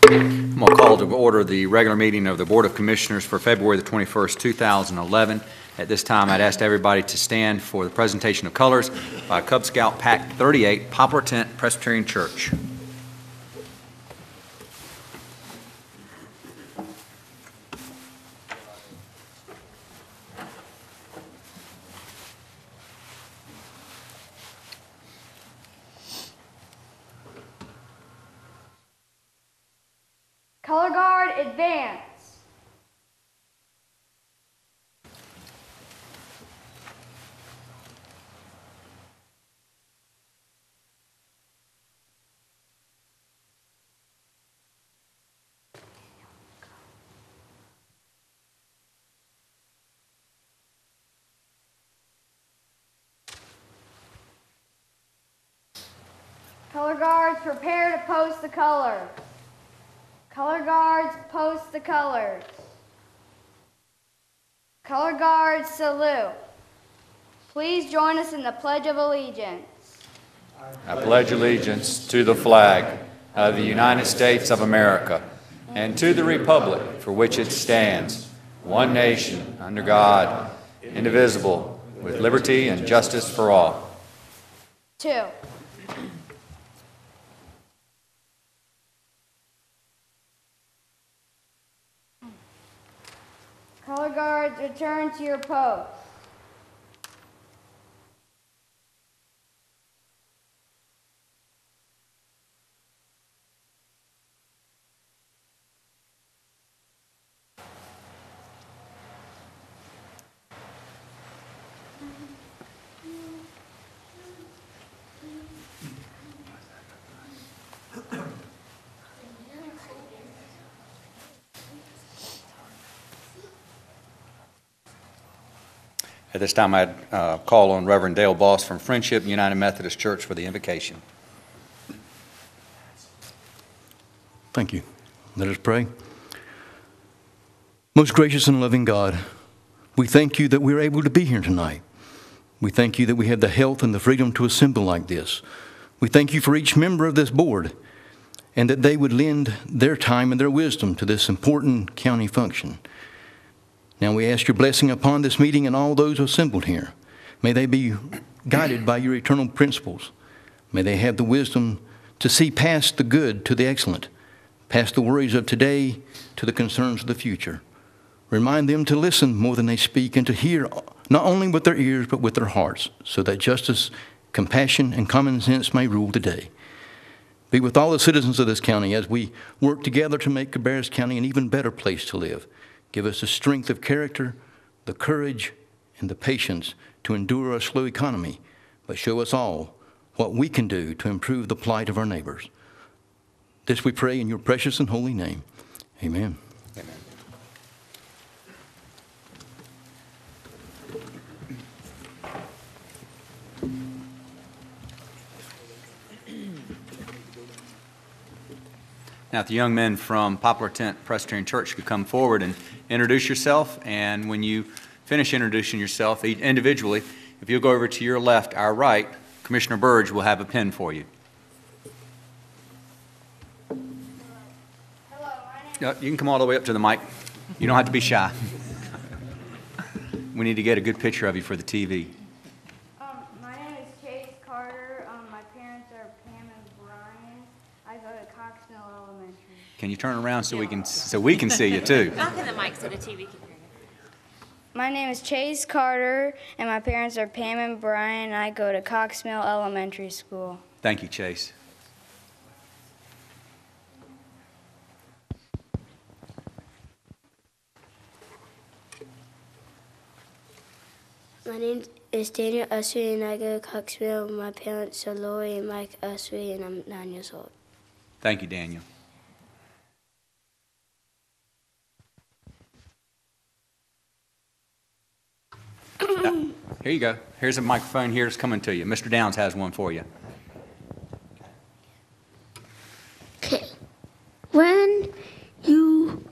I'm going to call to order the regular meeting of the Board of Commissioners for February the 21st, 2011. At this time, I'd ask everybody to stand for the presentation of colors by Cub Scout Pack 38, Poplar Tent, Presbyterian Church. Color guard, advance. Color guards, prepare to post the colors. Color guards, post the colors. Color guards, salute. Please join us in the Pledge of Allegiance. I pledge allegiance to the flag of the United States of America and to the republic for which it stands, one nation, under God, indivisible, with liberty and justice for all. 2. Color guards, return to your post. At this time, I'd call on Reverend Dale Bost from Friendship United Methodist Church for the invocation. Thank you. Let us pray. Most gracious and loving God, we thank you that we're able to be here tonight. We thank you that we have the health and the freedom to assemble like this. We thank you for each member of this board and that they would lend their time and their wisdom to this important county function. Now we ask your blessing upon this meeting and all those assembled here. May they be guided by your eternal principles. May they have the wisdom to see past the good to the excellent, past the worries of today to the concerns of the future. Remind them to listen more than they speak and to hear not only with their ears but with their hearts, so that justice, compassion, and common sense may rule the day. Be with all the citizens of this county as we work together to make Cabarrus County an even better place to live. Give us the strength of character, the courage, and the patience to endure a slow economy, but show us all what we can do to improve the plight of our neighbors. This we pray in your precious and holy name. Amen. Amen. Now, if the young men from Poplar Tent Presbyterian Church could come forward and introduce yourself, and when you finish introducing yourself individually, if you'll go over to your left, our right, Commissioner Burge will have a pen for you. Hello, my name You can come all the way up to the mic. You don't have to be shy. We need to get a good picture of you for the TV. My name is Chase Carter. My parents are Pam and Brian. I go to Coxmill Elementary. Can you turn around so we can see you too? Knock in the mic so the TV can hear you. My name is Chase Carter, and my parents are Pam and Brian. I go to Coxmill Elementary School. Thank you, Chase. My name is Daniel Usry, and I go to Coxmill. My parents are Lori and Mike Usry, and I'm 9 years old. Thank you, Daniel. Here you go. Here's a microphone here. It's coming to you. Mr. Downs has one for you. Okay. When you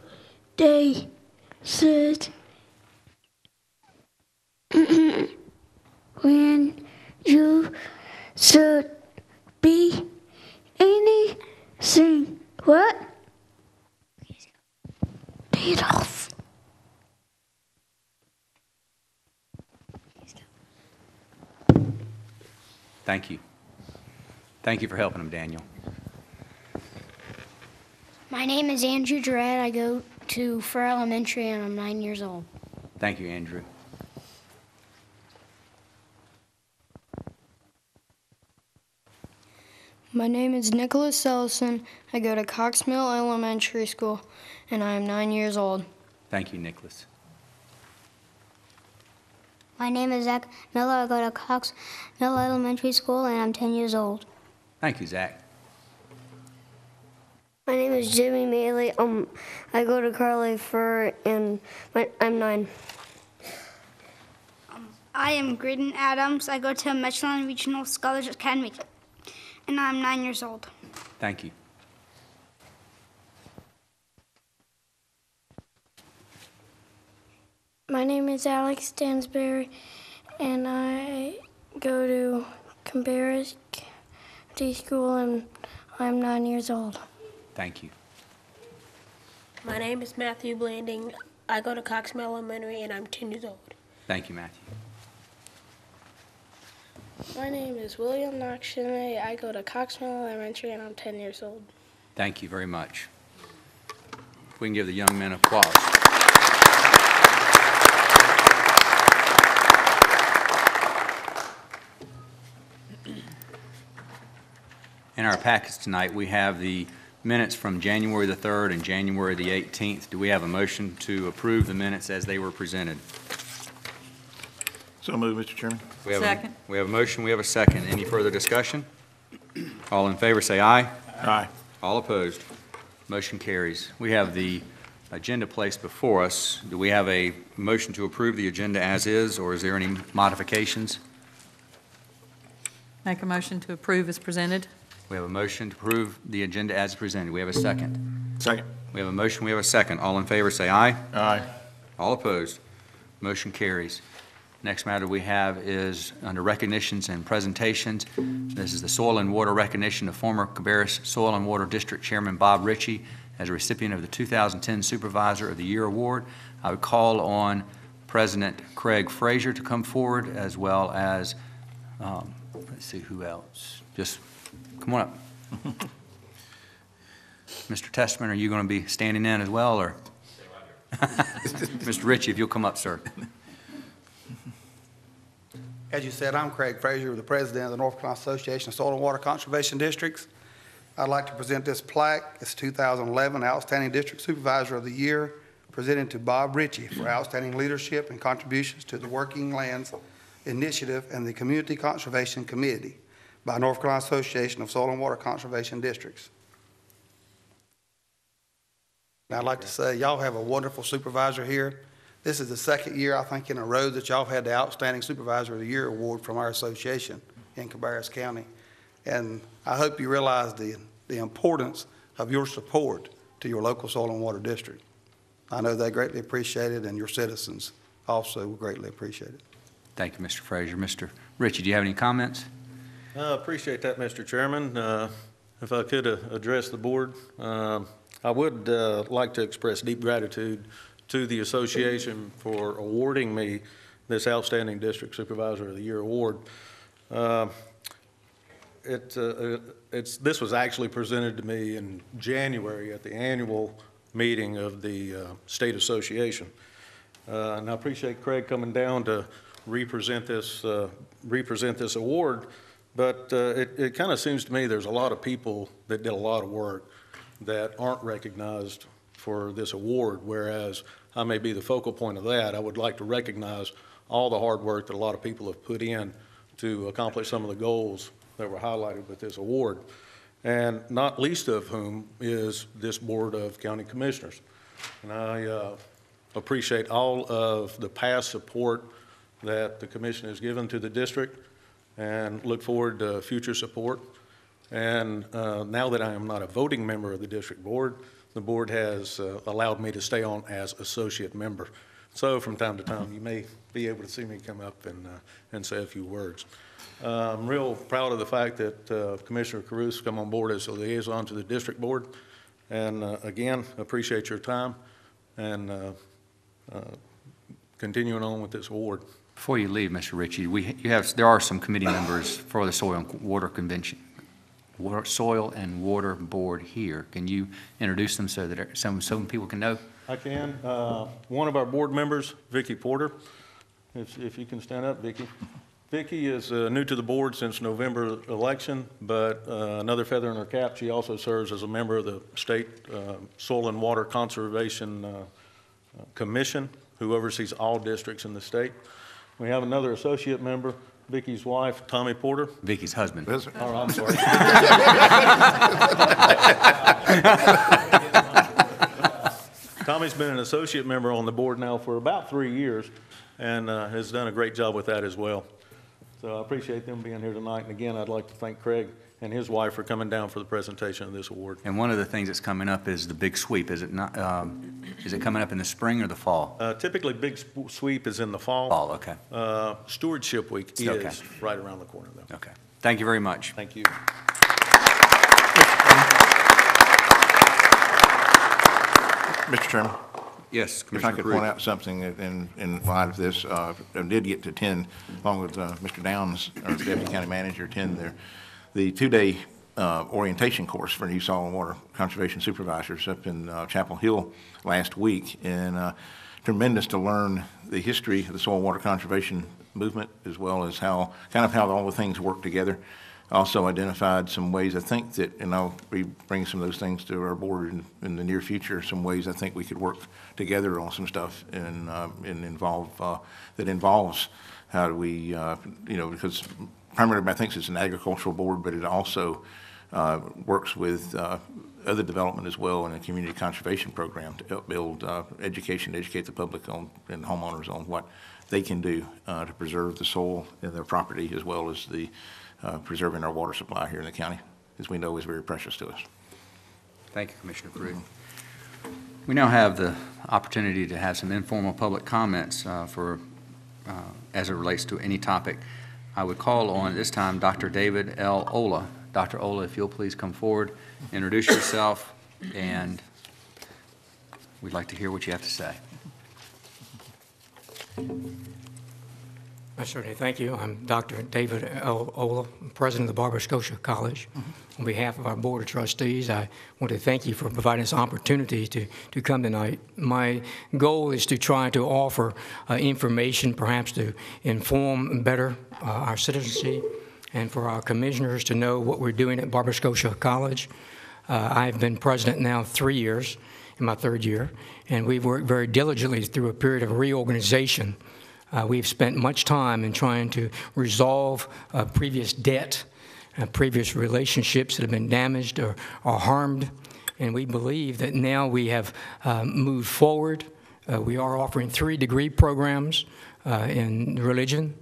they said when you should be anything what Adolf. Thank you. Thank you for helping him, Daniel. My name is Andrew Durrett. I go to Fur Elementary and I'm 9 years old. Thank you, Andrew. My name is Nicholas Ellison. I go to Cox Mill Elementary School, and I am 9 years old. Thank you, Nicholas. My name is Zach Miller. I go to Cox Mill Elementary School, and I'm 10 years old. Thank you, Zach. My name is Jimmy Maley. I go to Carly Fur, and I'm 9. I am Graydon Adams. I go to Michelin Regional Scholars Academy, and I'm 9 years old. Thank you. My name is Alex Stansberry, and I go to Cabarrus School, and I'm 9 years old. Thank you. My name is Matthew Blanding. I go to Cox Mill Elementary, and I'm 10 years old. Thank you, Matthew. My name is William Knox-Shinay. I go to Cox Mill Elementary, and I'm 10 years old. Thank you very much. If we can give the young men applause. In our packets tonight, we have the minutes from January the 3rd and January the 18th. Do we have a motion to approve the minutes as they were presented? So moved, Mr. Chairman. Second. We have a motion, we have a second. Any further discussion? All in favor say aye. Aye. All opposed? Motion carries. We have the agenda placed before us. Do we have a motion to approve the agenda as is, or is there any modifications? Make a motion to approve as presented. We have a motion to approve the agenda as presented. We have a second. Second. We have a motion, we have a second. All in favor say aye. Aye. All opposed? Motion carries. Next matter we have is under recognitions and presentations. This is the soil and water recognition of former Cabarrus Soil and Water District Chairman Bob Ritchie as a recipient of the 2010 Supervisor of the Year Award. I would call on President Craig Frazier to come forward, as well as, let's see who else. Just come on up. Mr. Testman, are you going to be standing in as well, or? Mr. Ritchie, if you'll come up, sir. As you said, I'm Craig Frazier, the president of the North Carolina Association of Soil and Water Conservation Districts. I'd like to present this plaque. It's 2011 Outstanding District Supervisor of the Year, presented to Bob Ritchie for outstanding leadership and contributions to the Working Lands Initiative and the Community Conservation Committee by North Carolina Association of Soil and Water Conservation Districts. And I'd like to say y'all have a wonderful supervisor here. This is the second year, I think, in a row that y'all have had the Outstanding Supervisor of the Year award from our association in Cabarrus County. And I hope you realize the importance of your support to your local soil and water district. I know they greatly appreciate it, and your citizens also will greatly appreciate it. Thank you, Mr. Frazier. Mr. Ritchie, do you have any comments? I appreciate that, Mr. Chairman. If I could address the board, I would like to express deep gratitude to the association for awarding me this Outstanding District Supervisor of the Year award. This was actually presented to me in January at the annual meeting of the State Association. And I appreciate Craig coming down to represent this award, but it kind of seems to me there's a lot of people that did a lot of work that aren't recognized for this award, whereas I may be the focal point of that. I would like to recognize all the hard work that a lot of people have put in to accomplish some of the goals that were highlighted with this award, and not least of whom is this Board of County Commissioners. And I appreciate all of the past support that the commission has given to the district and look forward to future support. And now that I am not a voting member of the district board, the board has allowed me to stay on as associate member. So from time to time, you may be able to see me come up and say a few words. I'm real proud of the fact that Commissioner Cabarrus come on board as a liaison to the district board. And again, appreciate your time. and continuing on with this award. Before you leave, Mr. Ritchie, there are some committee members for the Soil and Water Convention, Soil and Water Board here. Can you introduce them so that some people can know? I can. One of our board members, Vicki Porter, if you can stand up, Vicki. Vicki is new to the board since November election, but another feather in her cap, she also serves as a member of the State Soil and Water Conservation Commission, who oversees all districts in the state. We have another associate member, Vicki's wife, Tommy Porter. Vicki's husband. Oh, I'm sorry. Tommy's been an associate member on the board now for about 3 years and has done a great job with that as well. So I appreciate them being here tonight. And again, I'd like to thank Craig and his wife for coming down for the presentation of this award. And one of the things that's coming up is the big sweep. Is it not? Is it coming up in the spring or the fall? Typically, big sweep is in the fall. Fall, okay. Stewardship Week is Okay. right around the corner, though. Okay. Thank you very much. Thank you. Mr. Chairman, Yes, if I Commissioner could Crew. point out something in light of this, I did get to attend, along with Mr. Downs, our Deputy County Manager, attend the two-day orientation course for new soil and water conservation supervisors up in Chapel Hill last week, and tremendous to learn the history of the soil and water conservation movement, as well as how all the things work together. Also identified some ways I think that, and I'll be bringing some of those things to our board in the near future, some ways I think we could work together on some stuff and that involves how do we, because primarily everybody thinks it's an agricultural board, but it also works with other development as well in a community conservation program to help build education, educate the public and homeowners on what they can do to preserve the soil in their property, as well as the preserving our water supply here in the county, as we know is very precious to us. Thank you, Commissioner Crew. We now have the opportunity to have some informal public comments as it relates to any topic. I would call on, this time, Dr. David L. Ola. Dr. Ola, if you'll please come forward, introduce yourself, and we'd like to hear what you have to say. Certainly, thank you. I'm Dr. David L. Ola, President of the Barber Scotia College. On behalf of our Board of Trustees, I want to thank you for providing this opportunity to come tonight. My goal is to try to offer information, perhaps to inform better our citizenry and for our commissioners to know what we're doing at Barber Scotia College. I've been president now 3 years, in my third year, and we've worked very diligently through a period of reorganization. We've spent much time in trying to resolve previous debt, previous relationships that have been damaged or harmed, and we believe that now we have moved forward. We are offering 3 degree programs in religion,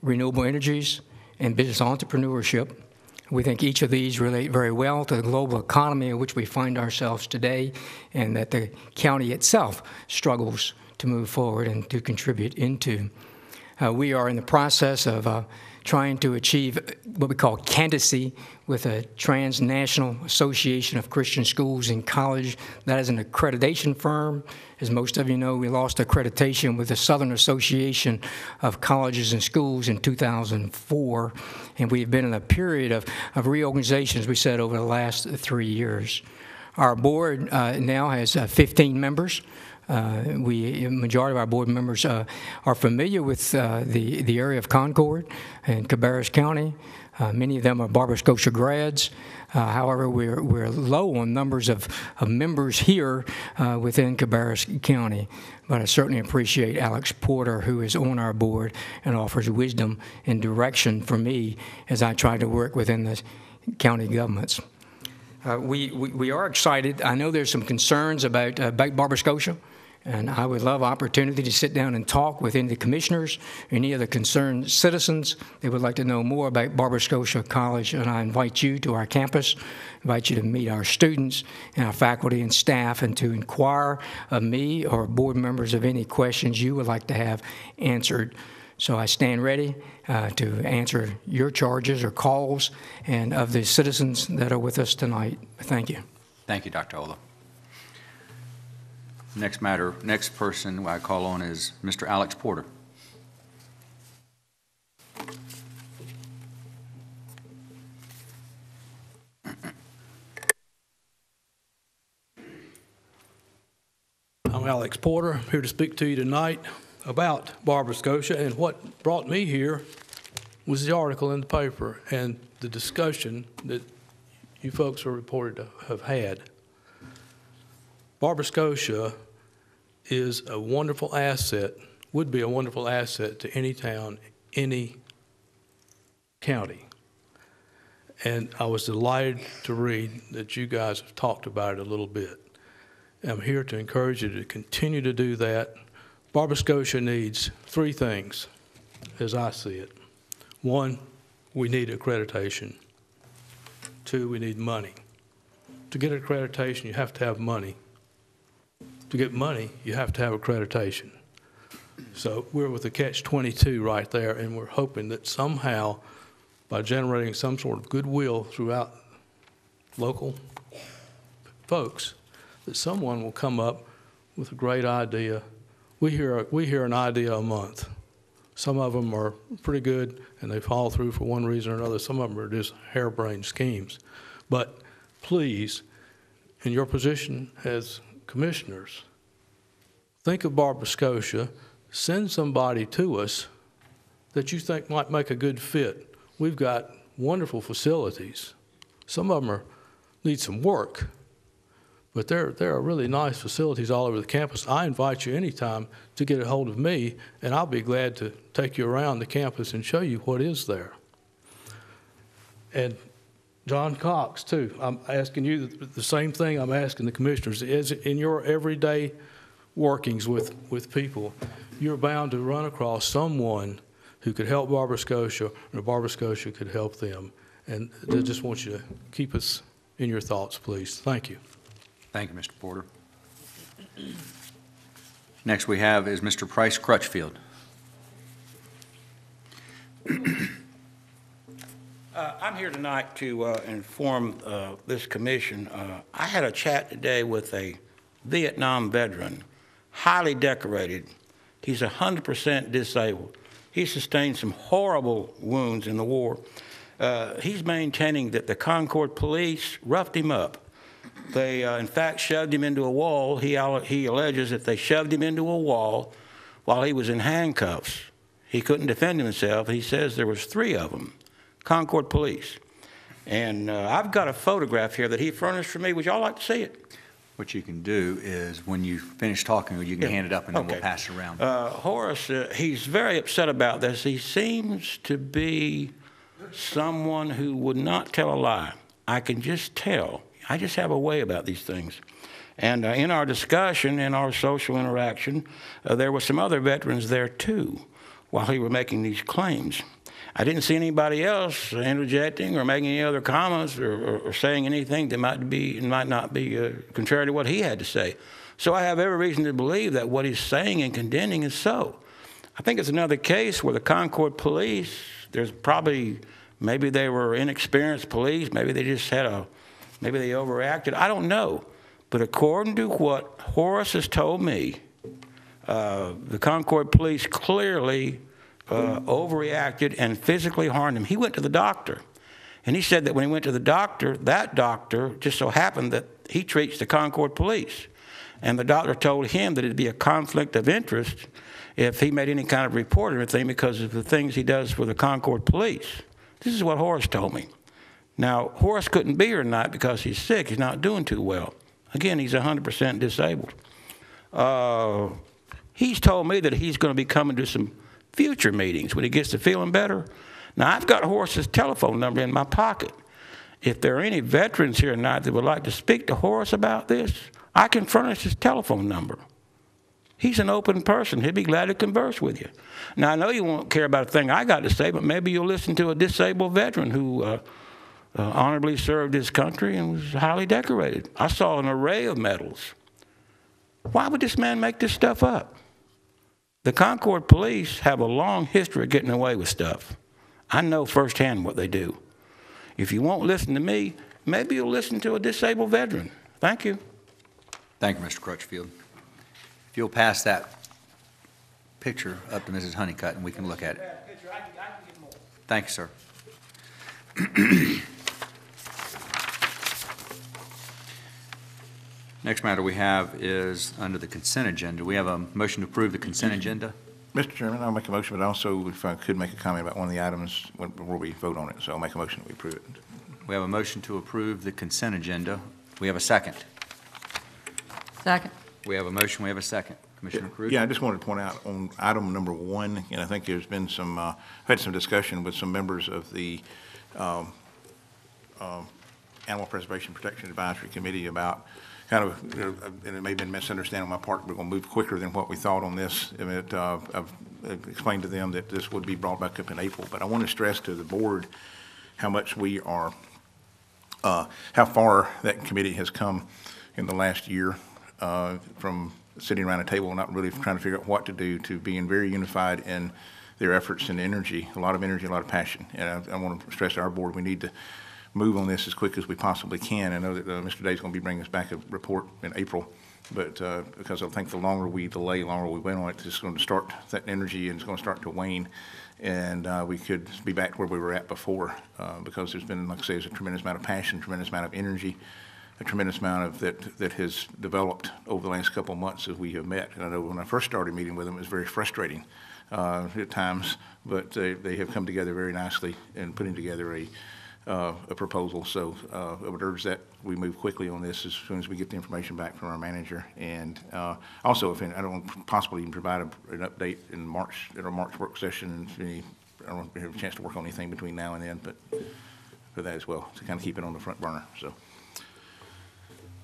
renewable energies, and business entrepreneurship. We think each of these relate very well to the global economy in which we find ourselves today, and that the county itself struggles to move forward and to contribute into. We are in the process of trying to achieve what we call candidacy with a transnational association of Christian schools and college. That is an accreditation firm. As most of you know, we lost accreditation with the Southern Association of Colleges and Schools in 2004, and we've been in a period of reorganization, as we said, over the last 3 years. Our board now has 15 members. The majority of our board members are familiar with the area of Concord and Cabarrus County. Many of them are Barber Scotia grads. However, we're low on numbers of members here within Cabarrus County. But I certainly appreciate Alex Porter, who is on our board and offers wisdom and direction for me as I try to work within the county governments. We are excited. I know there's some concerns about Barber Scotia, and I would love opportunity to sit down and talk with any of the commissioners, any of the concerned citizens that would like to know more about Barber Scotia College, and I invite you to our campus, invite you to meet our students and our faculty and staff, and to inquire of me or board members of any questions you would like to have answered. So I stand ready to answer your charges or calls and of the citizens that are with us tonight. Thank you. Thank you, Dr. Ola. Next person I call on is Mr. Alex Porter. I'm Alex Porter, here to speak to you tonight about Barbara Scotia, and what brought me here was the article in the paper and the discussion that you folks are reported to have had. Barbara Scotia is a wonderful asset, would be a wonderful asset to any town, any county. And I was delighted to read that you guys have talked about it a little bit. I'm here to encourage you to continue to do that. Barbara Scotia needs three things, as I see it. One, we need accreditation. Two, we need money. To get accreditation, you have to have money. To get money, you have to have accreditation. So we're with the catch-22 right there, and we're hoping that somehow, by generating some sort of goodwill throughout local folks, that someone will come up with a great idea. We hear an idea a month. Some of them are pretty good and they fall through for one reason or another. Some of them are just harebrained schemes. But please, in your position as commissioners, think of Barbara Scotia, send somebody to us that you think might make a good fit. We've got wonderful facilities. Some of them need some work. But there are really nice facilities all over the campus. I invite you anytime to get a hold of me, and I'll be glad to take you around the campus and show you what is there. And John Cox, too, I'm asking you the same thing I'm asking the commissioners. Is in your everyday workings with people, you're bound to run across someone who could help Barbara Scotia, or Barbara Scotia could help them. And I just want you to keep us in your thoughts, please. Thank you. Thank you, Mr. Porter. Next we have is Mr. Price Crutchfield. I'm here tonight to inform this commission. I had a chat today with a Vietnam veteran, highly decorated. He's 100% disabled. He sustained some horrible wounds in the war. He's maintaining that the Concord police roughed him up. They, in fact, shoved him into a wall. He alleges that they shoved him into a wall while he was in handcuffs. He couldn't defend himself. He says there was 3 of them, Concord police. And I've got a photograph here that he furnished for me. Would y'all like to see it? What you can do is when you finish talking, you can hand it up and then we'll pass it around. Horace, he's very upset about this. He seems to be someone who would not tell a lie. I can just tell. I just have a way about these things. And in our discussion, in our social interaction, there were some other veterans there too while he were making these claims. I didn't see anybody else interjecting or making any other comments or saying anything that might not be contrary to what he had to say. So I have every reason to believe that what he's saying and condemning is so. I think it's another case where the Concord police, there's probably, maybe they were inexperienced police, maybe they just had maybe they overreacted. I don't know. But according to what Horace has told me, the Concord police clearly overreacted and physically harmed him. He went to the doctor. And he said that when he went to the doctor, that doctor just so happened that he treats the Concord police. And the doctor told him that it'd be a conflict of interest if he made any kind of report or anything because of the things he does for the Concord police. This is what Horace told me. Now, Horace couldn't be here tonight because he's sick. He's not doing too well. Again, he's 100% disabled. He's told me that he's going to be coming to some future meetings when he gets to feeling better. Now, I've got Horace's telephone number in my pocket. If there are any veterans here tonight that would like to speak to Horace about this, I can furnish his telephone number. He's an open person. He'd be glad to converse with you. Now, I know you won't care about a thing I got to say, but maybe you'll listen to a disabled veteran who honorably served his country and was highly decorated. I saw an array of medals. Why would this man make this stuff up? The Concord police have a long history of getting away with stuff. I know firsthand what they do. If you won't listen to me, maybe you'll listen to a disabled veteran. Thank you. Thank you, Mr. Crutchfield. If you'll pass that picture up to Mrs. Honeycutt and we can look at it. Thank you, sir. Next matter we have is under the consent agenda. We have a motion to approve the consent agenda. Mr. Chairman, I'll make a motion, but also if I could make a comment about one of the items before we vote on it. So I'll make a motion that we approve it. We have a motion to approve the consent agenda. We have a second. Second. We have a motion. We have a second. Commissioner Cruz? Yeah, I just wanted to point out on item number 1, and I think there's been some, I've had some discussion with some members of the Animal Preservation Protection Advisory Committee about kind of, and it may have been misunderstanding on my part, we're going to move quicker than what we thought on this. And I've explained to them that this would be brought back up in April, but I want to stress to the board how much we are, how far that committee has come in the last year from sitting around a table and not really trying to figure out what to do to being very unified in their efforts and energy, a lot of passion. And I want to stress to our board, we need to move on this as quick as we possibly can. I know that Mr. Day is going to be bringing us back a report in April, but because I think the longer we delay, the longer we wait on it, it's just going to start that energy and it's going to start to wane. And we could be back where we were at before because there's been, like I say, there's a tremendous amount of passion, tremendous amount of energy, a tremendous amount of that has developed over the last couple of months as we have met. And I know when I first started meeting with them, it was very frustrating at times, but they have come together very nicely in putting together a proposal. So I would urge that we move quickly on this as soon as we get the information back from our manager. And also, if I don't possibly even provide an update in March, at our March work session, I don't have a chance to work on anything between now and then, but for that as well, to kind of keep it on the front burner. So.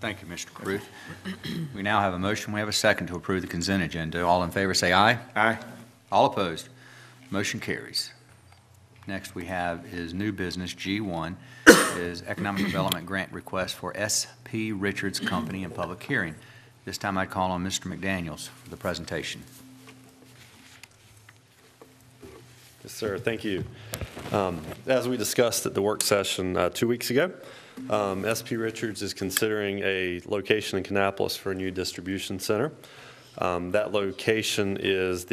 Thank you, Mr. Cruz. We now have a motion. We have a second to approve the consent agenda. All in favor say aye. Aye. All opposed. Motion carries. Next we have is new business. G1 is Economic Development Grant Request for S.P. Richards Company in public hearing. This time I call on Mr. McDaniels for the presentation. Yes, sir. Thank you. As we discussed at the work session 2 weeks ago, S.P. Richards is considering a location in Kannapolis for a new distribution center. That location is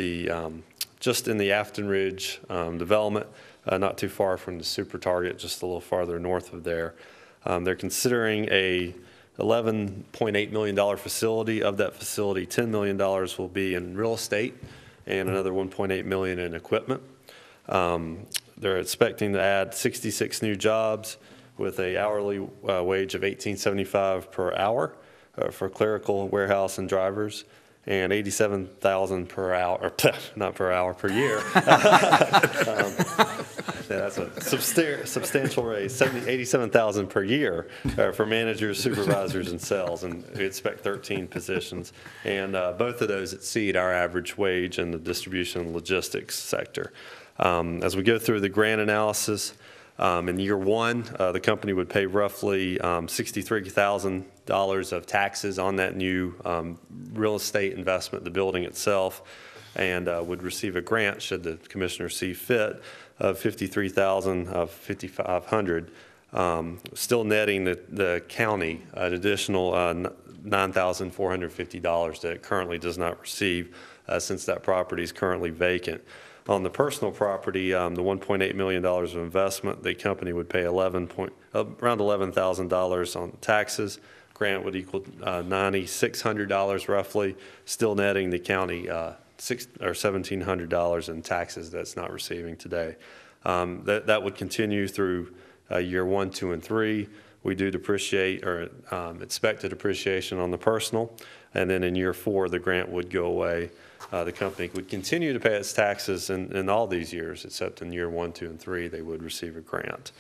just in the Afton Ridge development, not too far from the Super Target, just a little farther north of there. They're considering a $11.8 million facility. Of that facility, $10 million will be in real estate and another $1.8 million in equipment. They're expecting to add 66 new jobs with an hourly wage of $18.75 per hour for clerical, warehouse, and drivers, and $87,000 per hour, or not per hour, per year. That's a substantial raise, $87,000 per year for managers, supervisors, and sales, and we expect 13 positions. And both of those exceed our average wage in the distribution and logistics sector. As we go through the grant analysis, in year one, the company would pay roughly $63,000 of taxes on that new real estate investment, the building itself, and would receive a grant, should the commissioner see fit, of $53,500, still netting the county an additional $9,450 that it currently does not receive since that property is currently vacant. On the personal property, the $1.8 million of investment, the company would pay around $11,000 on taxes. Grant would equal $9,600 roughly, still netting the county $1,700 in taxes that's not receiving today. That would continue through year 1, 2, and 3. We do depreciate or expect a depreciation on the personal, and then in year 4, the grant would go away. The company would continue to pay its taxes in all these years, except in year 1, 2, and 3, they would receive a grant.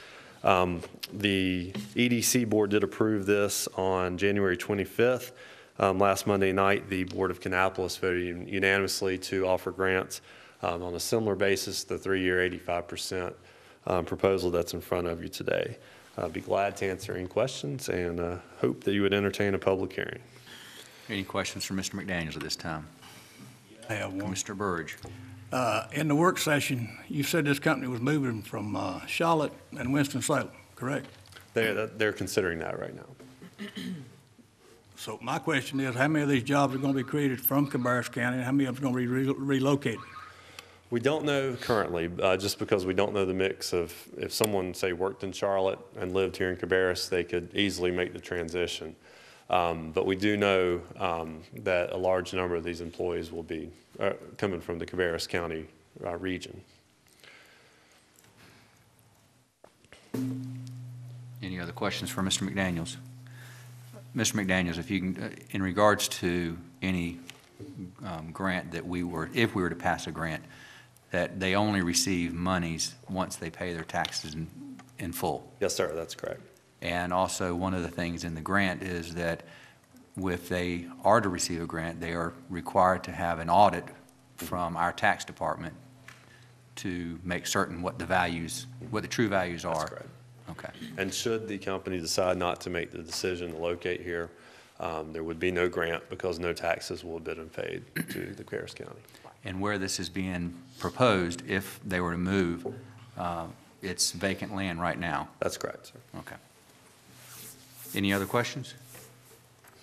The EDC board did approve this on January 25th. Last Monday night, the Board of Kannapolis voted unanimously to offer grants on a similar basis, the 3-year 85% proposal that's in front of you today. I'd be glad to answer any questions and hope that you would entertain a public hearing. Any questions for Mr. McDaniels at this time? I have one. Mr. Burge. In the work session, you said this company was moving from Charlotte and Winston-Salem, correct? They're considering that right now. So my question is, how many of these jobs are going to be created from Cabarrus County, and how many of them are going to be relocated? We don't know currently, just because we don't know the mix of, if someone, say, worked in Charlotte and lived here in Cabarrus, they could easily make the transition. But we do know that a large number of these employees will be coming from the Cabarrus County region. Any other questions for Mr. McDaniels? Mr. McDaniels, if you can, in regards to any grant that if we were to pass a grant, that they only receive monies once they pay their taxes in full. Yes, sir, that's correct. And also, one of the things in the grant is that if they are to receive a grant, they are required to have an audit from our tax department to make certain what the true values are. That's correct. Okay. And should the company decide not to make the decision to locate here, there would be no grant because no taxes will have been paid to the Cabarrus County. And where this is being proposed, if they were to move, it's vacant land right now. That's correct, sir. Okay. Any other questions?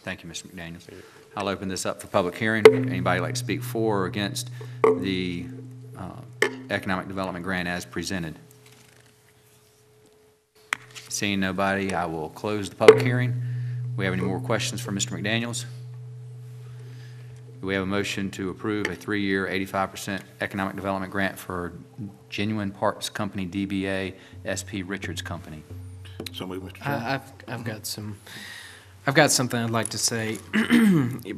Thank you, Mr. McDaniels. I'll open this up for public hearing. Anybody like to speak for or against the economic development grant as presented? Seeing nobody, I will close the public hearing. We have any more questions for Mr. McDaniels? Do we have a motion to approve a 3-year 85% economic development grant for Genuine Parts Company, DBA, SP Richards Company? So move, Mr. Chairman. I've got something I'd like to say.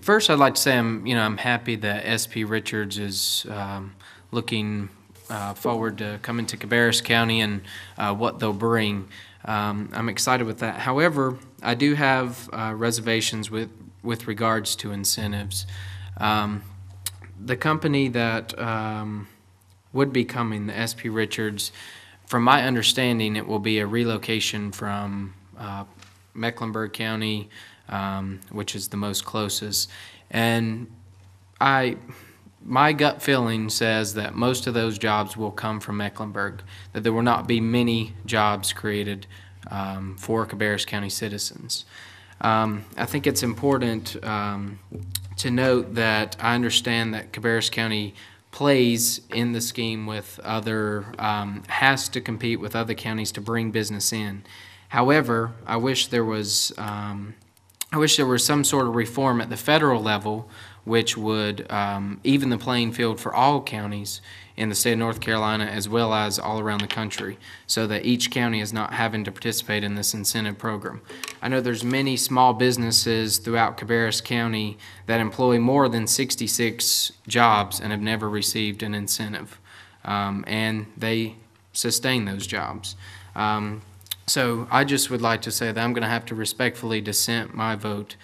First, I'd like to say I'm happy that SP Richards is looking forward to coming to Cabarrus County and what they'll bring. I'm excited with that. However, I do have reservations with regards to incentives. The company that would be coming, the SP Richards, from my understanding, it will be a relocation from Mecklenburg County, which is the most closest. And my gut feeling says that most of those jobs will come from Mecklenburg, that there will not be many jobs created for Cabarrus County citizens. I think it's important to note that I understand that Cabarrus County plays in the scheme with has to compete with other counties to bring business in. However, I wish there was some sort of reform at the federal level which would even the playing field for all counties in the state of North Carolina as well as all around the country, so that each county is not having to participate in this incentive program. I know there's many small businesses throughout Cabarrus County that employ more than 66 jobs and have never received an incentive, and they sustain those jobs. So I just would like to say that I'm going to have to respectfully dissent my vote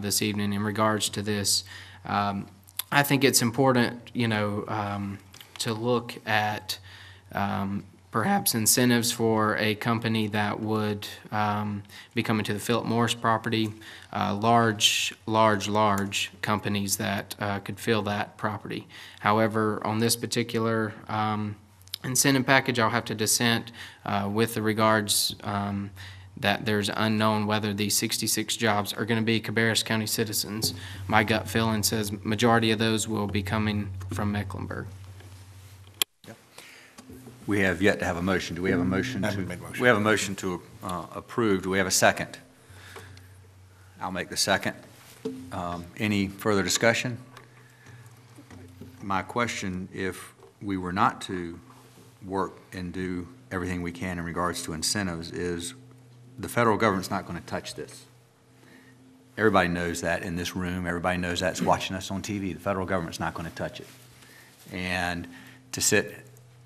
this evening in regards to this. I think it's important, to look at perhaps incentives for a company that would be coming to the Philip Morris property, large companies that could fill that property. However, on this particular incentive package, I'll have to dissent with the regards that there's unknown whether these 66 jobs are going to be Cabarrus County citizens. My gut feeling says majority of those will be coming from Mecklenburg. We have yet to have a motion. Do we have a motion? We have a motion to approve. Do we have a second? I'll make the second. Any further discussion? My question, if we were not to work and do everything we can in regards to incentives, is the federal government's not going to touch this. Everybody knows that in this room. Everybody knows that's watching us on TV. The federal government's not going to touch it. And to sit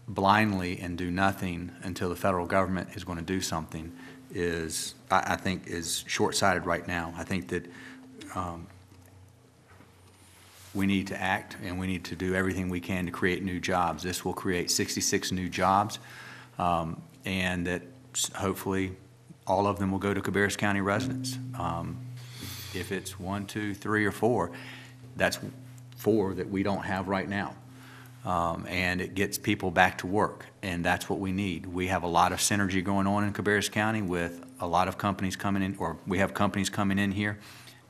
blindly and do nothing until the federal government is going to do something is, I think, is short-sighted right now. I think that we need to act, and we need to do everything we can to create new jobs. This will create 66 new jobs, and that hopefully all of them will go to Cabarrus County residents. If it's 1, 2, 3, or 4, that's 4 that we don't have right now. And it gets people back to work, and that's what we need. We have a lot of synergy going on in Cabarrus County with a lot of companies coming in, or we have companies coming in here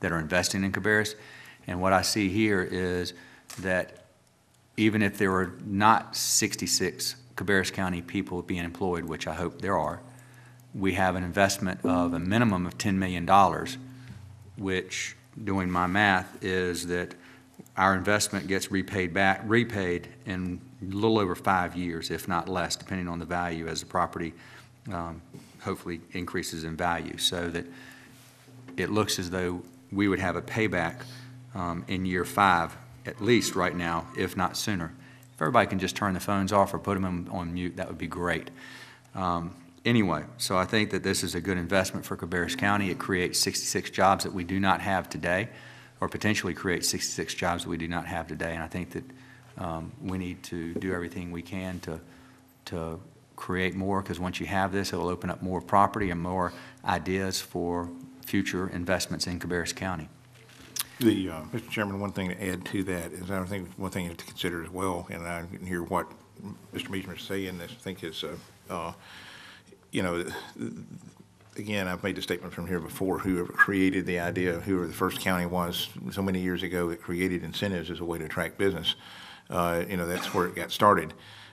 that are investing in Cabarrus. And what I see here is that even if there were not 66 Cabarrus County people being employed, which I hope there are, we have an investment of a minimum of $10 million, which, doing my math, is that our investment gets repaid in a little over 5 years, if not less, depending on the value as the property hopefully increases in value, so that it looks as though we would have a payback in year 5, at least right now, if not sooner. If everybody can just turn the phones off or put them on mute, that would be great. Anyway, so I think that this is a good investment for Cabarrus County. It creates 66 jobs that we do not have today, or potentially creates 66 jobs that we do not have today. And I think that we need to do everything we can to create more, because once you have this, it will open up more property and more ideas for future investments in Cabarrus County. Mr. Chairman, one thing to add to that is I think one thing you have to consider as well, and I can hear what Mr. MEASMER is saying, I think is, you know, again, I've made the statement from here before, whoever created the idea, whoever the first county was so many years ago that created incentives as a way to attract business, you know, that's where it got started.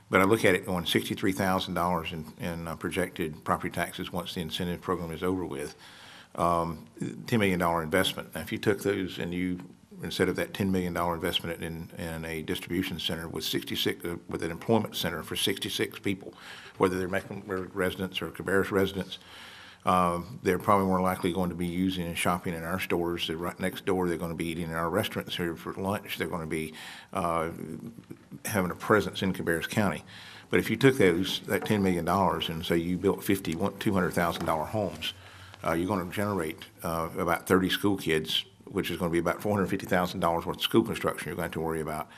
But I look at it going $63,000 in projected property taxes once the incentive program is over with. $10 million investment. Now, if you took those and you, instead of that $10 million investment in a distribution center with 66, with an employment center for 66 people, whether they're Mecklenburg residents or Cabarrus residents, they're probably more likely going to be using and shopping in our stores. They're right next door. They're going to be eating in our restaurants here for lunch. They're going to be having a presence in Cabarrus County. But if you took that $10 million and say you built 50 $200,000 homes, you're going to generate about 30 school kids, which is going to be about $450,000 worth of school construction you're going to have to worry about.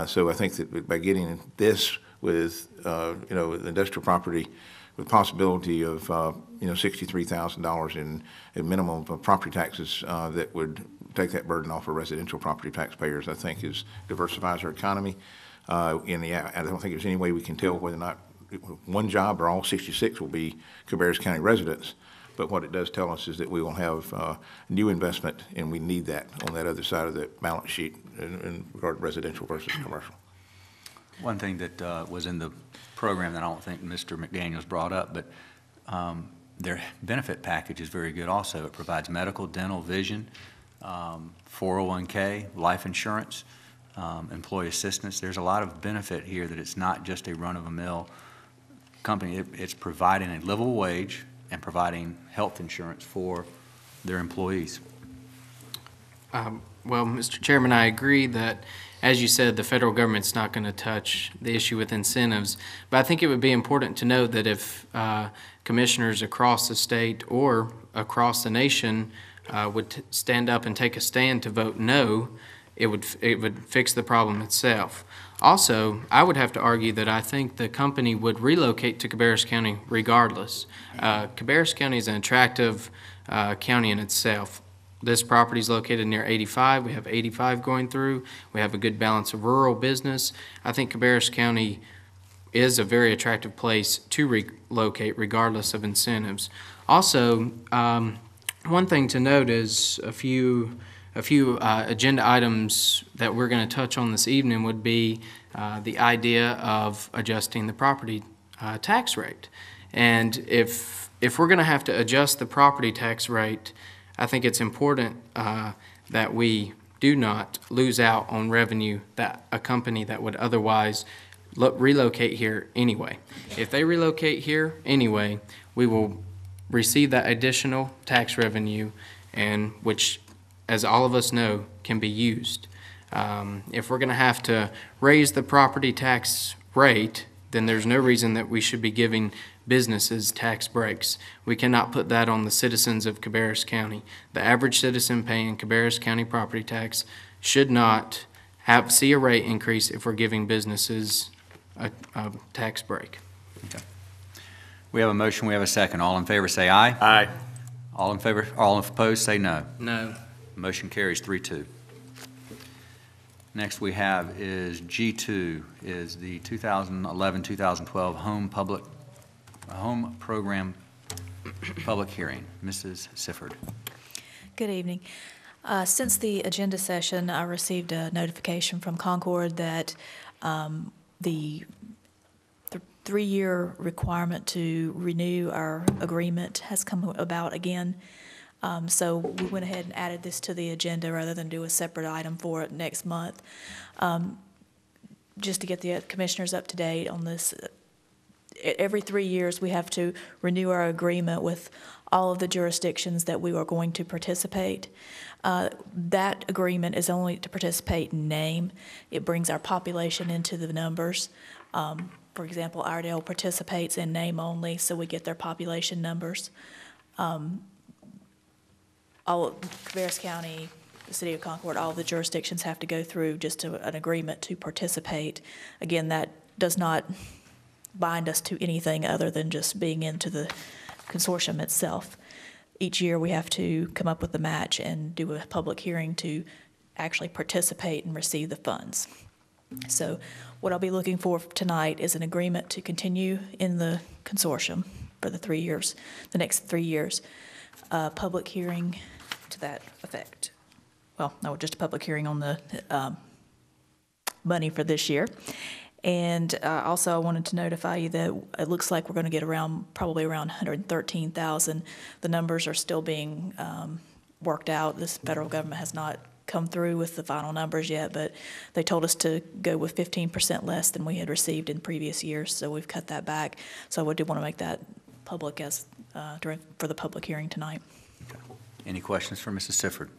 So I think that by getting this with, you know, industrial property with possibility of, you know, $63,000 in minimum of property taxes that would take that burden off of residential property taxpayers, I think diversifies our economy. I don't think there's any way we can tell whether or not one job or all 66 will be Cabarrus County residents. But what it does tell us is that we will have new investment, and we need that on that other side of the balance sheet in regard to residential versus commercial. One thing that was in the program that I don't think Mr. McDaniels brought up, but their benefit package is very good also. It provides medical, dental, vision, 401k, life insurance, employee assistance. There's a lot of benefit here that it's not just a run-of-the-mill company. It's providing a livable wage and providing health insurance for their employees. Well, Mr. Chairman, I agree that, as you said, the federal government's not going to touch the issue with incentives, but I think it would be important to note that if commissioners across the state or across the nation would stand up and take a stand to vote no, it would fix the problem itself. Also, I would have to argue that I think the company would relocate to Cabarrus County regardless. Cabarrus County is an attractive county in itself. This property is located near 85. We have 85 going through. We have a good balance of rural business. I think Cabarrus County is a very attractive place to relocate regardless of incentives. Also, one thing to note is a few agenda items that we're going to touch on this evening would be the idea of adjusting the property tax rate. And if we're going to have to adjust the property tax rate, I think it's important that we do not lose out on revenue that a company that would otherwise relocate here anyway. If they relocate here anyway, we will receive that additional tax revenue, and which, as all of us know, can be used. If we're going to have to raise the property tax rate, then there's no reason that we should be giving businesses tax breaks. We cannot put that on the citizens of Cabarrus County. The average citizen paying Cabarrus County property tax should not see a rate increase if we're giving businesses a tax break. Okay. We have a motion, we have a second. All in favor say aye. Aye. All in favor, all opposed say no. No. Motion carries 3-2. Next we have is G2, is the 2011-2012 Home Program Public Hearing. Mrs. Sifford. Good evening. Since the agenda session, I received a notification from Concord that the three-year requirement to renew our agreement has come about again. So we went ahead and added this to the agenda rather than do a separate item for it next month. Just to get the commissioners up to date on this, every 3 years we have to renew our agreement with all of the jurisdictions that we are going to participate. That agreement is only to participate in name. It brings our population into the numbers. For example, Iredell participates in name only, so we get their population numbers. All of Cabarrus County, the City of Concord, all of the jurisdictions have to go through just an agreement to participate. Again, that does not bind us to anything other than just being into the consortium itself. Each year we have to come up with a match and do a public hearing to actually participate and receive the funds. So what I'll be looking for tonight is an agreement to continue in the consortium for the 3 years, the next 3 years. Public hearing to that effect. Well, no, just a public hearing on the money for this year. And also I wanted to notify you that it looks like we're going to get probably around 113,000. The numbers are still being worked out. This federal government has not come through with the final numbers yet, but they told us to go with 15% less than we had received in previous years, so we've cut that back. So I did want to make that public as for the public hearing tonight. Okay. Any questions for Mrs. Sifford?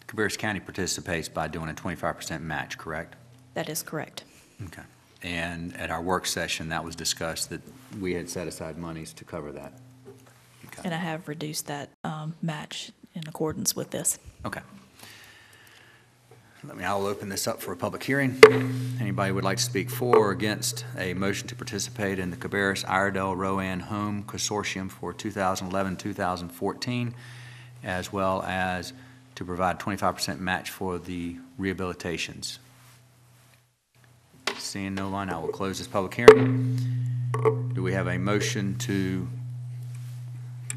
Cabarrus County participates by doing a 25% match, correct? That is correct. Okay. And at our work session, that was discussed that we had set aside monies to cover that. Okay. And I have reduced that match in accordance with this. Okay. I'll open this up for a public hearing. Anybody would like to speak for or against a motion to participate in the Cabarrus Iredell Rowan Home Consortium for 2011-2014, as well as to provide 25% match for the rehabilitations? Seeing no one, I will close this public hearing. Do we have a motion to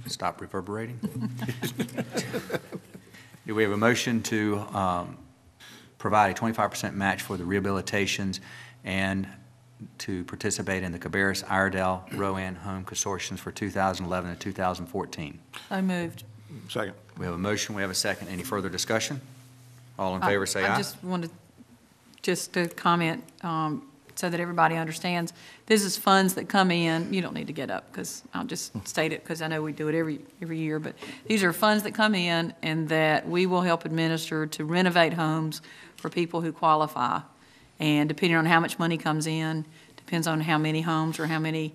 stop reverberating? Do we have a motion to provide a 25% match for the rehabilitations and to participate in the Cabarrus Iredell Rowan Home Consortiums for 2011 and 2014? So moved. Second. We have a motion, we have a second. Any further discussion? All in favor say aye. I just wanted to comment so that everybody understands. This is funds that come in. You don't need to get up because I'll just state it because I know we do it every year. But these are funds that come in and that we will help administer to renovate homes for people who qualify. And depending on how much money comes in, depends on how many homes or how many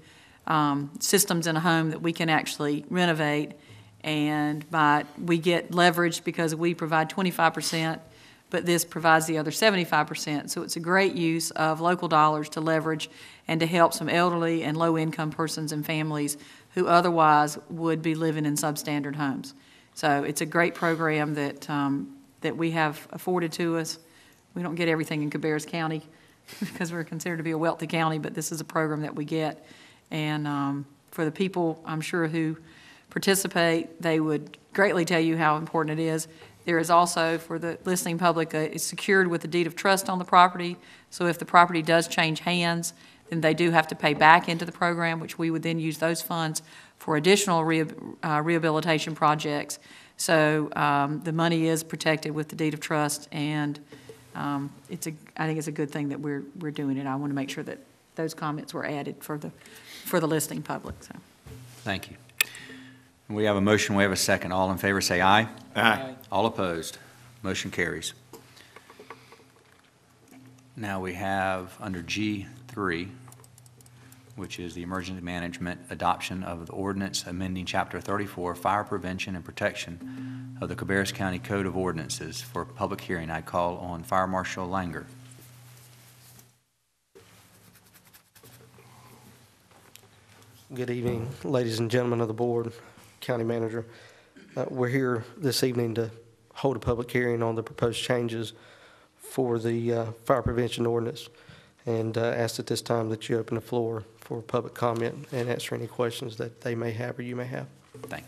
systems in a home that we can actually renovate. And we get leverage because we provide 25%, but this provides the other 75%. So it's a great use of local dollars to leverage and to help some elderly and low-income persons and families who otherwise would be living in substandard homes. So it's a great program that we have afforded to us. We don't get everything in Cabarrus County because we're considered to be a wealthy county, but this is a program that we get. And for the people, I'm sure, who participate, they would greatly tell you how important it is. There is also, for the listening public, it's secured with a deed of trust on the property. So if the property does change hands, then they do have to pay back into the program, which we would then use those funds for additional rehabilitation projects. So the money is protected with the deed of trust, and I think it's a good thing that we're doing it. I want to make sure that those comments were added for the listening public. So. Thank you. We have a motion, we have a second. All in favor say aye. Aye. All opposed. Motion carries. Now we have under G3, which is the emergency management adoption of the ordinance amending Chapter 34, Fire Prevention and Protection of the Cabarrus County Code of Ordinances. For public hearing, I call on Fire Marshal Langer. Good evening, ladies and gentlemen of the board, County Manager. We're here this evening to hold a public hearing on the proposed changes for the fire prevention ordinance, and ask at this time that you open the floor for public comment and answer any questions that they may have or you may have. Thank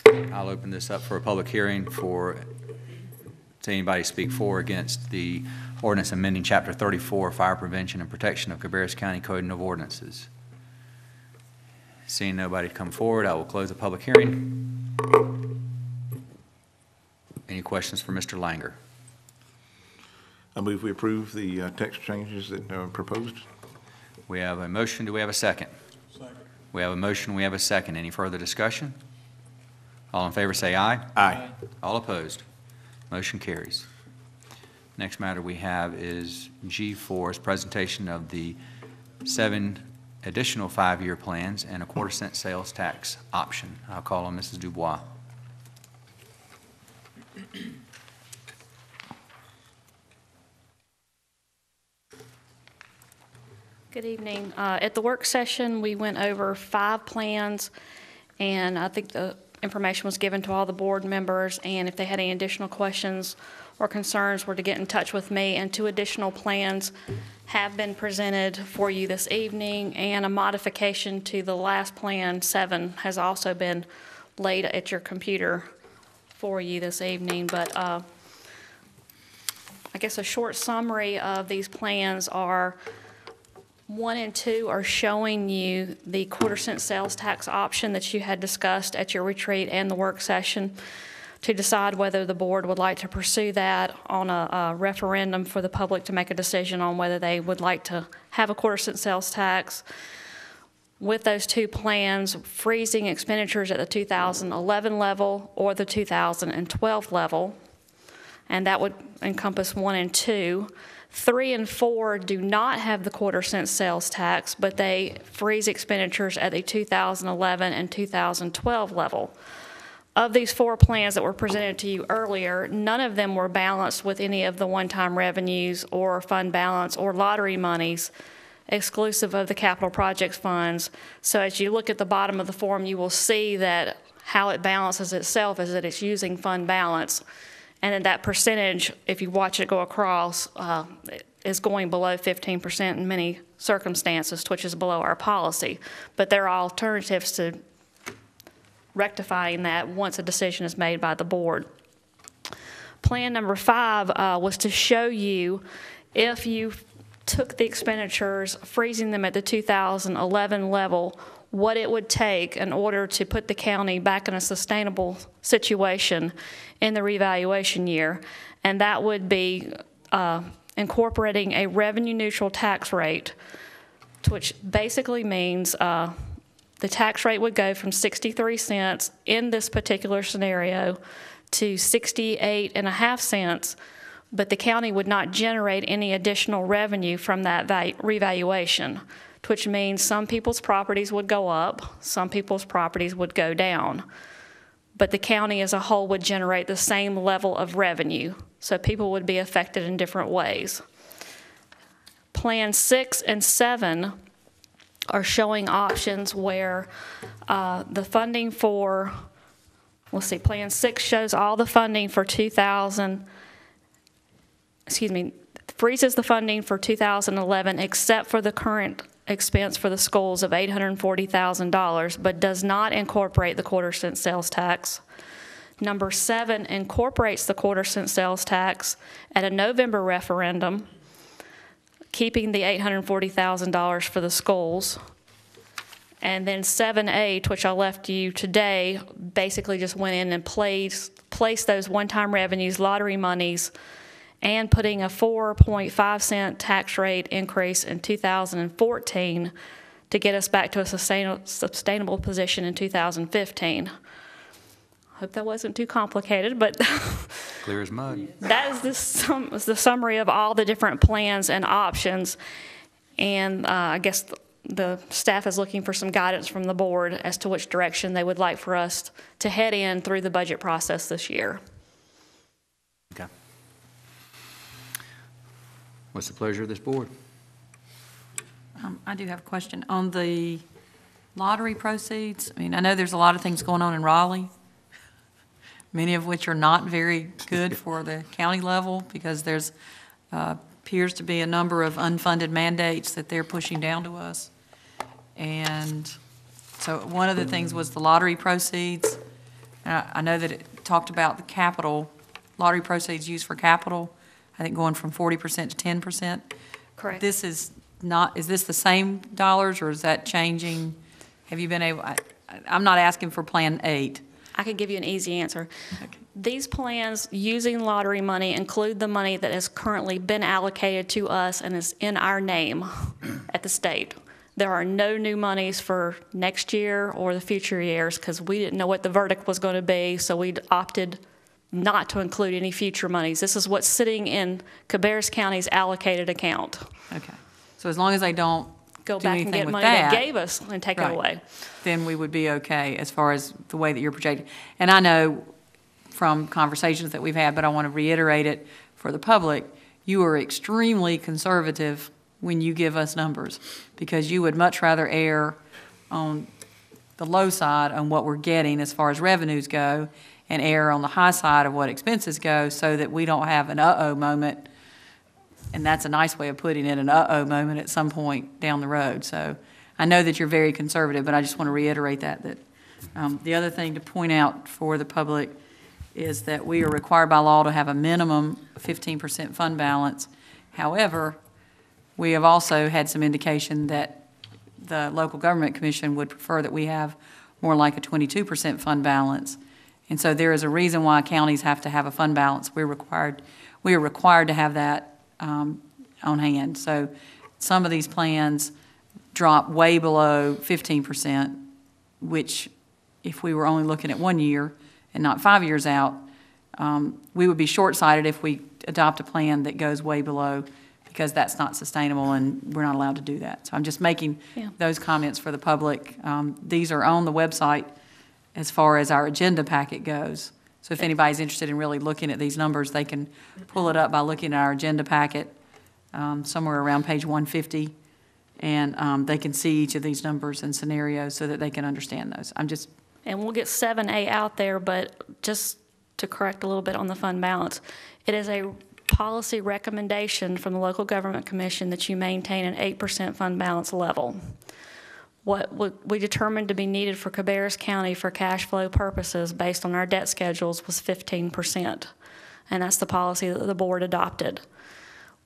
you. I'll open this up for a public hearing to anybody speak for or against the ordinance amending Chapter 34, Fire Prevention and Protection of Cabarrus County Code of Ordinances. Seeing nobody come forward, I will close the public hearing. Any questions for Mr. Langer? I move we approve the text changes that are proposed. We have a motion. Do we have a second? Second. We have a motion. We have a second. Any further discussion? All in favor say aye. Aye. All opposed? Motion carries. Next matter we have is G4, is presentation of the 7 additional 5-year plans and a quarter-cent sales tax option. I'll call on Mrs. Dubois. Good evening. At the work session, we went over 5 plans, and I think the information was given to all the board members, and if they had any additional questions or concerns were to get in touch with me, and 2 additional plans have been presented for you this evening, and a modification to the last plan, 7, has also been laid at your computer for you this evening. But I guess a short summary of these plans are 1 and 2 are showing you the quarter-cent sales tax option that you had discussed at your retreat and the work session to decide whether the board would like to pursue that on a referendum for the public to make a decision on whether they would like to have a quarter-cent sales tax. With those 2 plans, freezing expenditures at the 2011 level or the 2012 level, and that would encompass 1 and 2. 3 and 4 do not have the quarter-cent sales tax, but they freeze expenditures at the 2011 and 2012 level. Of these 4 plans that were presented to you earlier, none of them were balanced with any of the one-time revenues or fund balance or lottery monies exclusive of the capital projects funds. So as you look at the bottom of the form, you will see that how it balances itself is that it's using fund balance. And then that percentage, if you watch it go across, is going below 15% in many circumstances, which is below our policy. But there are alternatives to rectifying that once a decision is made by the board. Plan number 5 was to show you if you took the expenditures, freezing them at the 2011 level, what it would take in order to put the county back in a sustainable situation in the revaluation year. And that would be incorporating a revenue-neutral tax rate, which basically means the tax rate would go from 63 cents in this particular scenario to 68.5 cents, but the county would not generate any additional revenue from that revaluation, which means some people's properties would go up, some people's properties would go down. But the county as a whole would generate the same level of revenue, so people would be affected in different ways. Plan 6 and 7 are showing options where the funding for, Plan 6 shows all the funding for freezes the funding for 2011 except for the current expense for the schools of $840,000, but does not incorporate the quarter-cent sales tax. Number 7 incorporates the quarter-cent sales tax at a November referendum, keeping the $840,000 for the schools. And then 7A, which I left you today, basically just went in and placed those one-time revenues, lottery monies, and putting a 4.5 cent tax rate increase in 2014 to get us back to a sustainable position in 2015. I hope that wasn't too complicated, but clear as mud. That is the summary of all the different plans and options. And I guess the staff is looking for some guidance from the board as to which direction they would like for us to head in through the budget process this year. Okay. What's the pleasure of this board? I do have a question. On the lottery proceeds, I mean, I know there's a lot of things going on in Raleigh, many of which are not very good for the county level because there's appears to be a number of unfunded mandates that they're pushing down to us. And so one of the things was the lottery proceeds. I know that it talked about the capital, lottery proceeds used for capital, I think going from 40% to 10%. Correct. This is not, is this the same dollars, or is that changing? Have you been able, I'm not asking for Plan 8. I can give you an easy answer. Okay. These plans using lottery money include the money that has currently been allocated to us and is in our name at the state. There are no new monies for next year or the future years because we didn't know what the verdict was going to be, so we opted not to include any future monies. This is what's sitting in Cabarrus County's allocated account. Okay. So as long as they don't go do back and anything get with money that, they gave us and take it away, then we would be okay as far as the way that you're projecting. And I know from conversations that we've had, but I want to reiterate it for the public, you are extremely conservative when you give us numbers, because you would much rather err on the low side on what we're getting as far as revenues go and err on the high side of what expenses go, so that we don't have an uh-oh moment. And that's a nice way of putting it, an uh-oh moment at some point down the road. So I know that you're very conservative, but I just want to reiterate that. The other thing to point out for the public is that we are required by law to have a minimum 15% fund balance. However, we have also had some indication that the Local Government Commission would prefer that we have more like a 22% fund balance. And so there is a reason why counties have to have a fund balance. We are required to have that on hand. So some of these plans drop way below 15%, which if we were only looking at 1 year and not 5 years out, we would be short-sighted if we adopt a plan that goes way below, because that's not sustainable and we're not allowed to do that. So I'm just making those comments for the public. These are on the website as far as our agenda packet goes. So if anybody's interested in really looking at these numbers, they can pull it up by looking at our agenda packet somewhere around page 150, and they can see each of these numbers and scenarios so that they can understand those. And we'll get 7A out there, but just to correct a little bit on the fund balance, it is a policy recommendation from the Local Government Commission that you maintain an 8% fund balance level. What we determined to be needed for Cabarrus County for cash flow purposes based on our debt schedules was 15%, and that's the policy that the board adopted.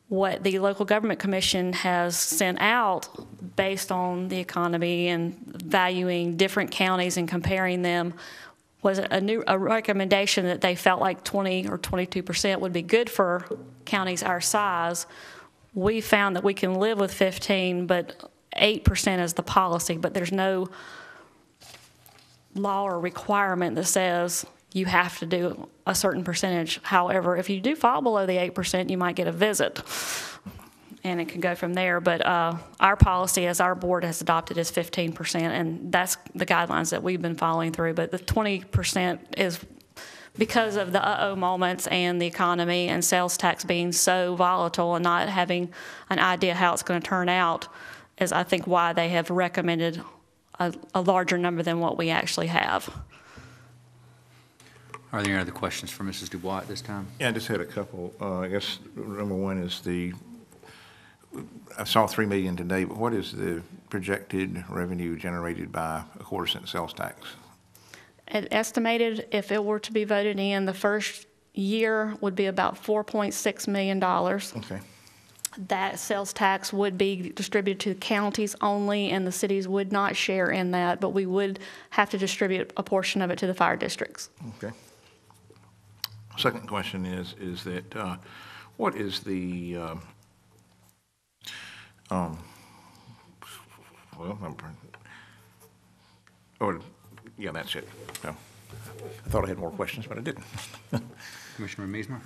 What the Local Government Commission has sent out based on the economy and valuing different counties and comparing them was a recommendation that they felt like 20 or 22% would be good for counties our size. We found that we can live with 15, but 8% is the policy, but there's no law or requirement that says you have to do a certain percentage. However, if you do fall below the 8%, you might get a visit, and it can go from there. But our policy, as our board has adopted, is 15%, and that's the guidelines that we've been following through. But the 20% is because of the uh-oh moments and the economy and sales tax being so volatile and not having an idea how it's going to turn out, is I think why they have recommended a larger number than what we actually have. Are there any other questions for Mrs. Dubois at this time? Yeah, I just had a couple. I guess number one is I saw $3 million today, but what is the projected revenue generated by a quarter-cent sales tax? It estimated, if it were to be voted in, the first year would be about $4.6 million. Okay. That sales tax would be distributed to the counties only, and the cities would not share in that, but we would have to distribute a portion of it to the fire districts. Okay. Second question is that what is the yeah, that's it. No. I thought I had more questions, but I didn't. Commissioner MEASMER?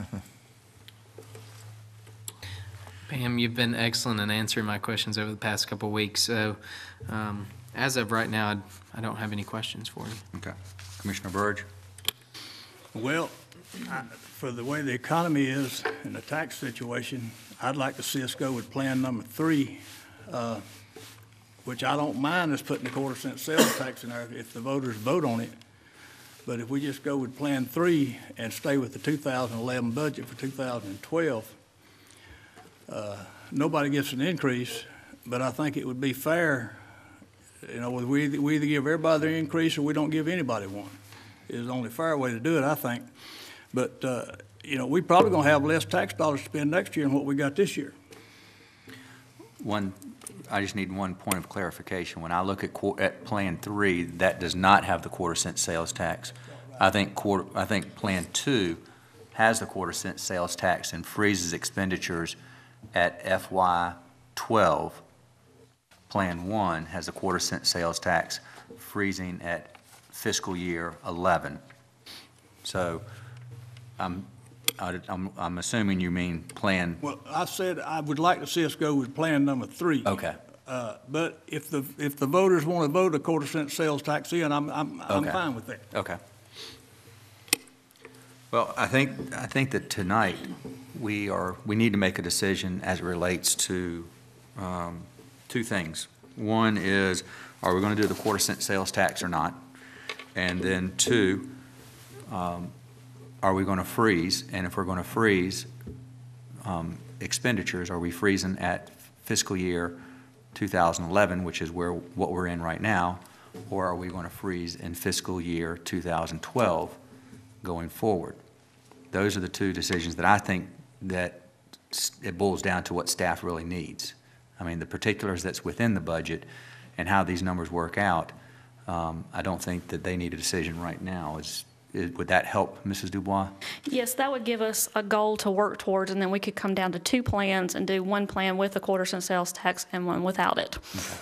Pam, you've been excellent in answering my questions over the past couple of weeks. So as of right now, I don't have any questions for you. Okay. Commissioner Burge? Well, for the way the economy is and the tax situation, I'd like to see us go with plan number 3, which I don't mind us putting the quarter-cent sales tax in there if the voters vote on it. But if we just go with plan 3 and stay with the 2011 budget for 2012, nobody gets an increase, but I think it would be fair, you know, we either give everybody their increase or we don't give anybody one. is the only fair way to do it, I think. But, you know, we're probably going to have less tax dollars to spend next year than what we got this year. I just need one point of clarification. When I look at Plan 3, that does not have the quarter-cent sales tax. I think Plan 2 has the quarter-cent sales tax and freezes expenditures at FY 12. Plan 1 has a quarter-cent sales tax freezing at fiscal year 11. So I'm assuming you mean Plan. Well, I said I would like to see us go with Plan number 3. Okay. But if the voters want to vote a quarter-cent sales tax in, I'm Okay. fine with that. Okay. Well, I think that tonight we need to make a decision as it relates to two things. One is, are we going to do the quarter-cent sales tax or not? And then two, are we going to freeze? And if we're going to freeze expenditures, are we freezing at fiscal year 2011, which is what we're in right now, or are we going to freeze in fiscal year 2012 going forward? Those are the two decisions that I think that it boils down to what staff really needs. I mean, the particulars that's within the budget and how these numbers work out, I don't think that they need a decision right now. Would that help, Mrs. Dubois? Yes, that would give us a goal to work towards, and then we could come down to 2 plans and do one plan with a quarter-cent sales tax and one without it. Okay.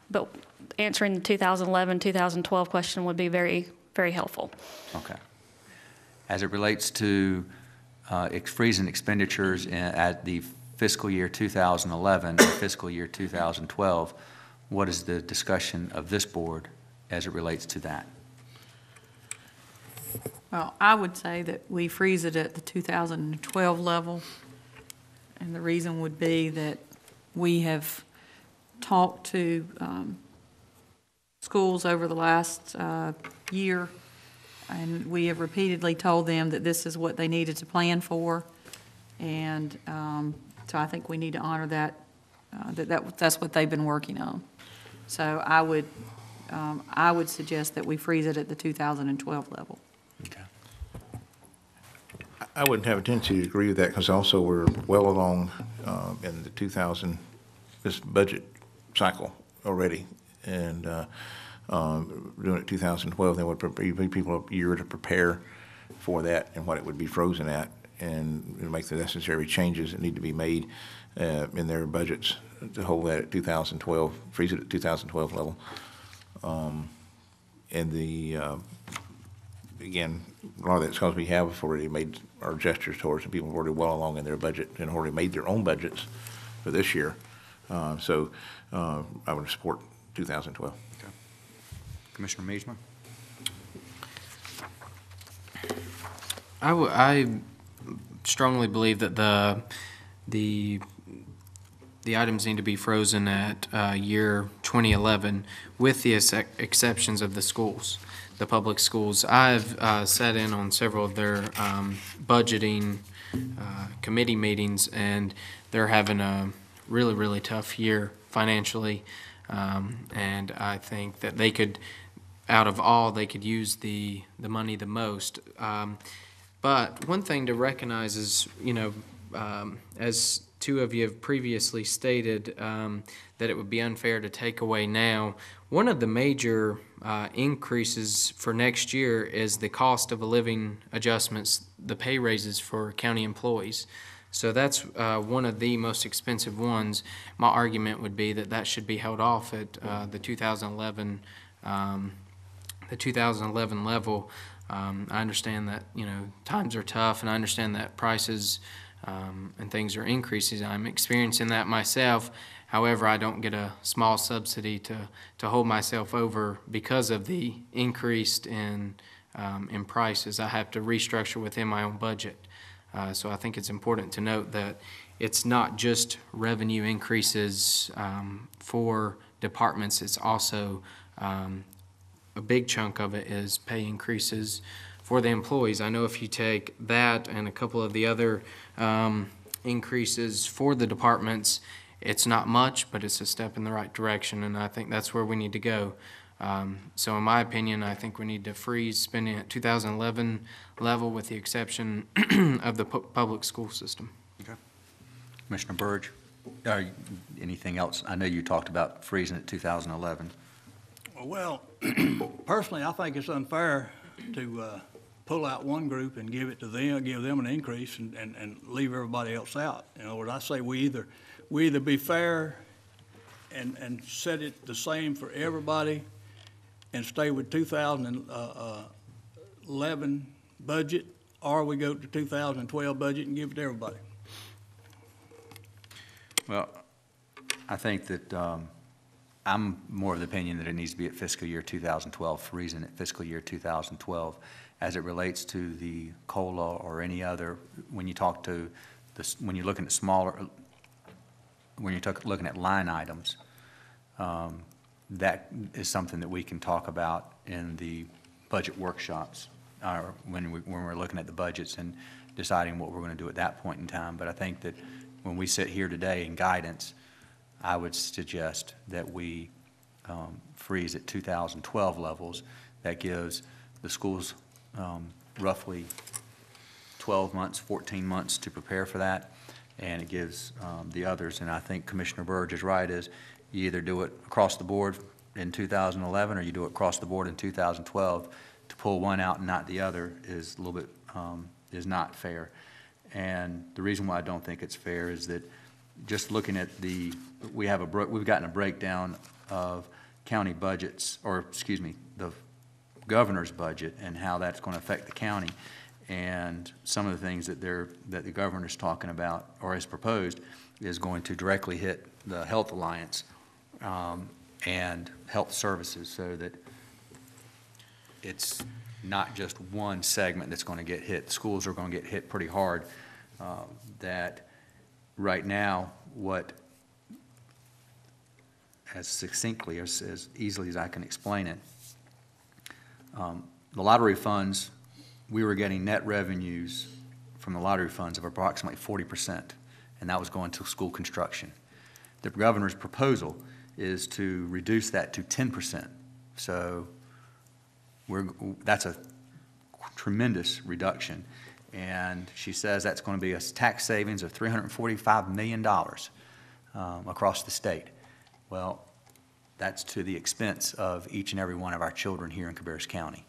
But answering the 2011, 2012 question would be very, very helpful. Okay. As it relates to freezing expenditures at the fiscal year 2011 or fiscal year 2012, what is the discussion of this board as it relates to that? Well, I would say that we freeze it at the 2012 level, and the reason would be that we have talked to schools over the last year, and we have repeatedly told them that this is what they needed to plan for, and so I think we need to honor that, that's what they've been working on. So I would suggest that we freeze it at the 2012 level. Okay. I wouldn't have a tendency to agree with that because also we're well along in the this budget cycle already, and doing it 2012, then would give people a year to prepare for that and what it would be frozen at, and make the necessary changes that need to be made in their budgets to hold that at 2012, freeze it at 2012 level. And again, a lot of that's because we have already made our gestures towards, and people are already well along in their budget and already made their own budgets for this year. So I would support 2012. Okay. Commissioner MEASMER? I strongly believe that the items need to be frozen at year 2011, with the exceptions of the schools, the public schools. I've sat in on several of their budgeting committee meetings, and they're having a really, really tough year financially, and I think that they could, out of all, they could use the money the most. But one thing to recognize is, you know, as two of you have previously stated, that it would be unfair to take away now. One of the major increases for next year is the cost of a living adjustments, the pay raises for county employees. So that's one of the most expensive ones. My argument would be that should be held off at the 2011 level. I understand that, you know, times are tough, and I understand that prices and things are increasing. I'm experiencing that myself. However, I don't get a small subsidy to hold myself over because of the increase in prices. I have to restructure within my own budget. So I think it's important to note that it's not just revenue increases for departments. It's also a big chunk of it is pay increases for the employees. I know if you take that and a couple of the other increases for the departments, it's not much, but it's a step in the right direction, and I think that's where we need to go. So in my opinion, I think we need to freeze spending at 2011 level with the exception of the public school system. Okay. Commissioner Burge, anything else? I know you talked about freezing at 2011. Well, personally, I think it's unfair to pull out one group and give it to them, give them an increase and leave everybody else out. In other words, I say we either be fair and set it the same for everybody and stay with 2011 budget, or we go to 2012 budget and give it to everybody. Well, I think that I'm more of the opinion that it needs to be at fiscal year 2012, freezing at fiscal year 2012 as it relates to the COLA or any other, when you talk to this, when you're looking at smaller, when you're looking at line items, that is something that we can talk about in the budget workshops, or when we're looking at the budgets and deciding what we're going to do at that point in time. But I think that when we sit here today in guidance, I would suggest that we freeze at 2012 levels. That gives the schools roughly 12 months, 14 months to prepare for that, and it gives the others, and I think Commissioner Burge is right, is you either do it across the board in 2011 or you do it across the board in 2012. To pull one out and not the other is a little bit, is not fair. And the reason why I don't think it's fair is that just looking at the, we've gotten a breakdown of county budgets, or excuse me, the governor's budget and how that's going to affect the county. And some of the things that the governor's talking about or has proposed is going to directly hit the Health Alliance and health services, so that it's not just one segment that's going to get hit. Schools are going to get hit pretty hard. That right now, what, as succinctly, as easily as I can explain it, the lottery funds, we were getting net revenues from the lottery funds of approximately 40%, and that was going to school construction. The governor's proposal is to reduce that to 10%. So that's a tremendous reduction. And she says that's going to be a tax savings of $345 million across the state. Well, that's to the expense of each and every one of our children here in Cabarrus County,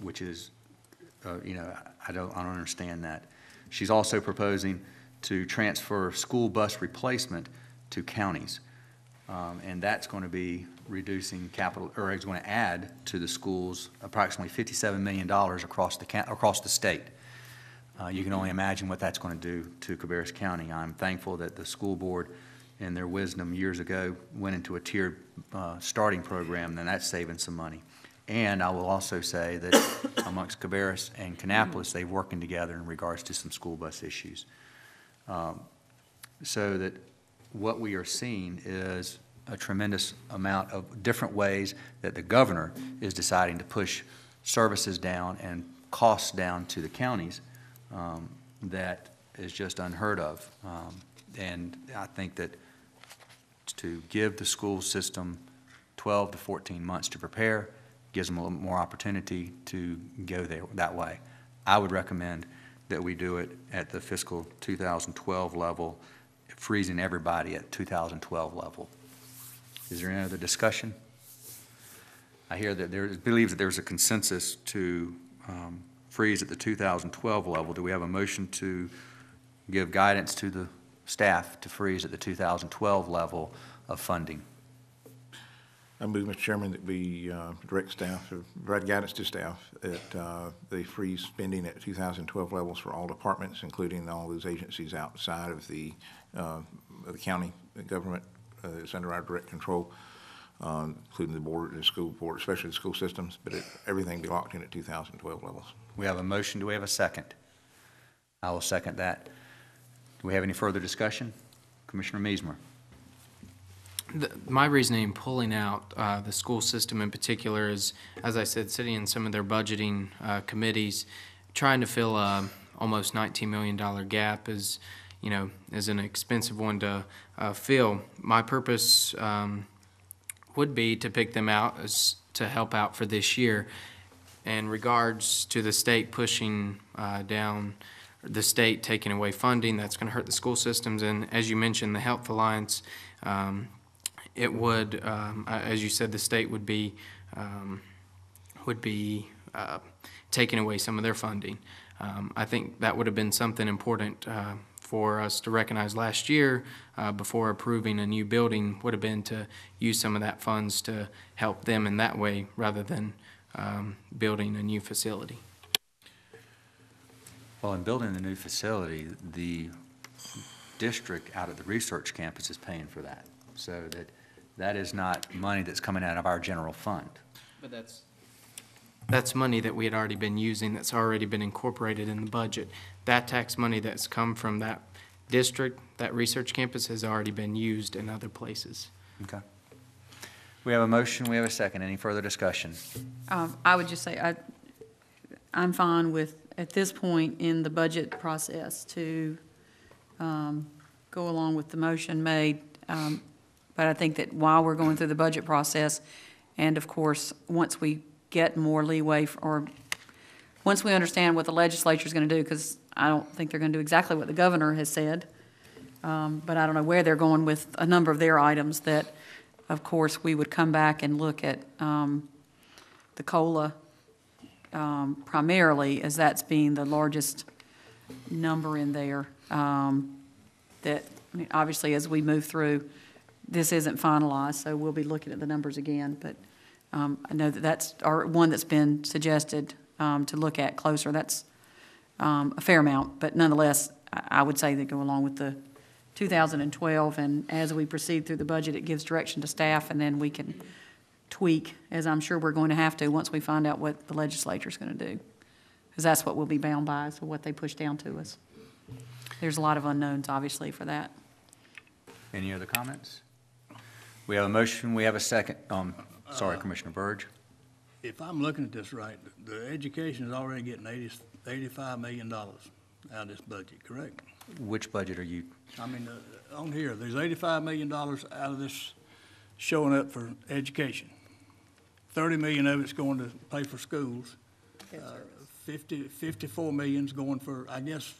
which is, you know, I don't understand that. She's also proposing to transfer school bus replacement to counties, and that's going to be reducing capital, or it's going to add to the schools approximately $57 million across the state. You can only imagine what that's going to do to Cabarrus County. I'm thankful that the school board, in their wisdom years ago, went into a tiered starting program, and that's saving some money. And I will also say that amongst Cabarrus and Kannapolis, they're working together in regards to some school bus issues. So that what we are seeing is a tremendous amount of different ways that the governor is deciding to push services down and costs down to the counties, that is just unheard of. And I think that to give the school system 12 to 14 months to prepare gives them a little more opportunity to go there that way. I would recommend that we do it at the fiscal 2012 level, freezing everybody at 2012 level. Is there any other discussion? I hear that believes that there's a consensus to freeze at the 2012 level. Do we have a motion to give guidance to the staff to freeze at the 2012 level of funding? I move, Mr. Chairman, that we direct staff, or provide guidance to staff that they freeze spending at 2012 levels for all departments, including all those agencies outside of the county government that's under our direct control, including the board, the school board, especially the school systems, but everything be locked in at 2012 levels. We have a motion. Do we have a second? I will second that. Do we have any further discussion? Commissioner MEASMER. My reasoning in pulling out the school system in particular is, as I said, sitting in some of their budgeting committees, trying to fill a almost $19 million gap is, you know, is an expensive one to fill. My purpose would be to pick them out as to help out for this year. In regards to the state pushing down, the state taking away funding, that's going to hurt the school systems. And as you mentioned, the Health Alliance, it would, as you said, the state would be taking away some of their funding. I think that would have been something important for us to recognize last year before approving a new building, would have been to use some of that funds to help them in that way rather than building a new facility. Well, in building the new facility, the district out at the research campus is paying for that. So that is not money that's coming out of our general fund. But that's money that we had already been using, that's already been incorporated in the budget. That tax money that's come from that district, that research campus, has already been used in other places. Okay. We have a motion, we have a second. Any further discussion? I would just say I'm fine with, at this point in the budget process, to go along with the motion made. But I think that while we're going through the budget process, and of course, once we get more leeway, or once we understand what the legislature is going to do, because I don't think they're going to do exactly what the governor has said, but I don't know where they're going with a number of their items, that, of course, we would come back and look at the COLA primarily, as that's being the largest number in there. That, I mean, obviously, as we move through, this isn't finalized, so we'll be looking at the numbers again, but I know that that's one that's been suggested to look at closer. That's a fair amount, but nonetheless, I would say they go along with the 2012, and as we proceed through the budget, it gives direction to staff, and then we can tweak, as I'm sure we're going to have to once we find out what the legislature's going to do, because that's what we'll be bound by, so what they push down to us. There's a lot of unknowns, obviously, for that. Any other comments? We have a motion, we have a second. Sorry, Commissioner Burge. If I'm looking at this right, the education is already getting $85 million out of this budget, correct? Which budget are you? I mean, on here, there's $85 million out of this showing up for education. 30 million of it's going to pay for schools. 54 million's going for, I guess,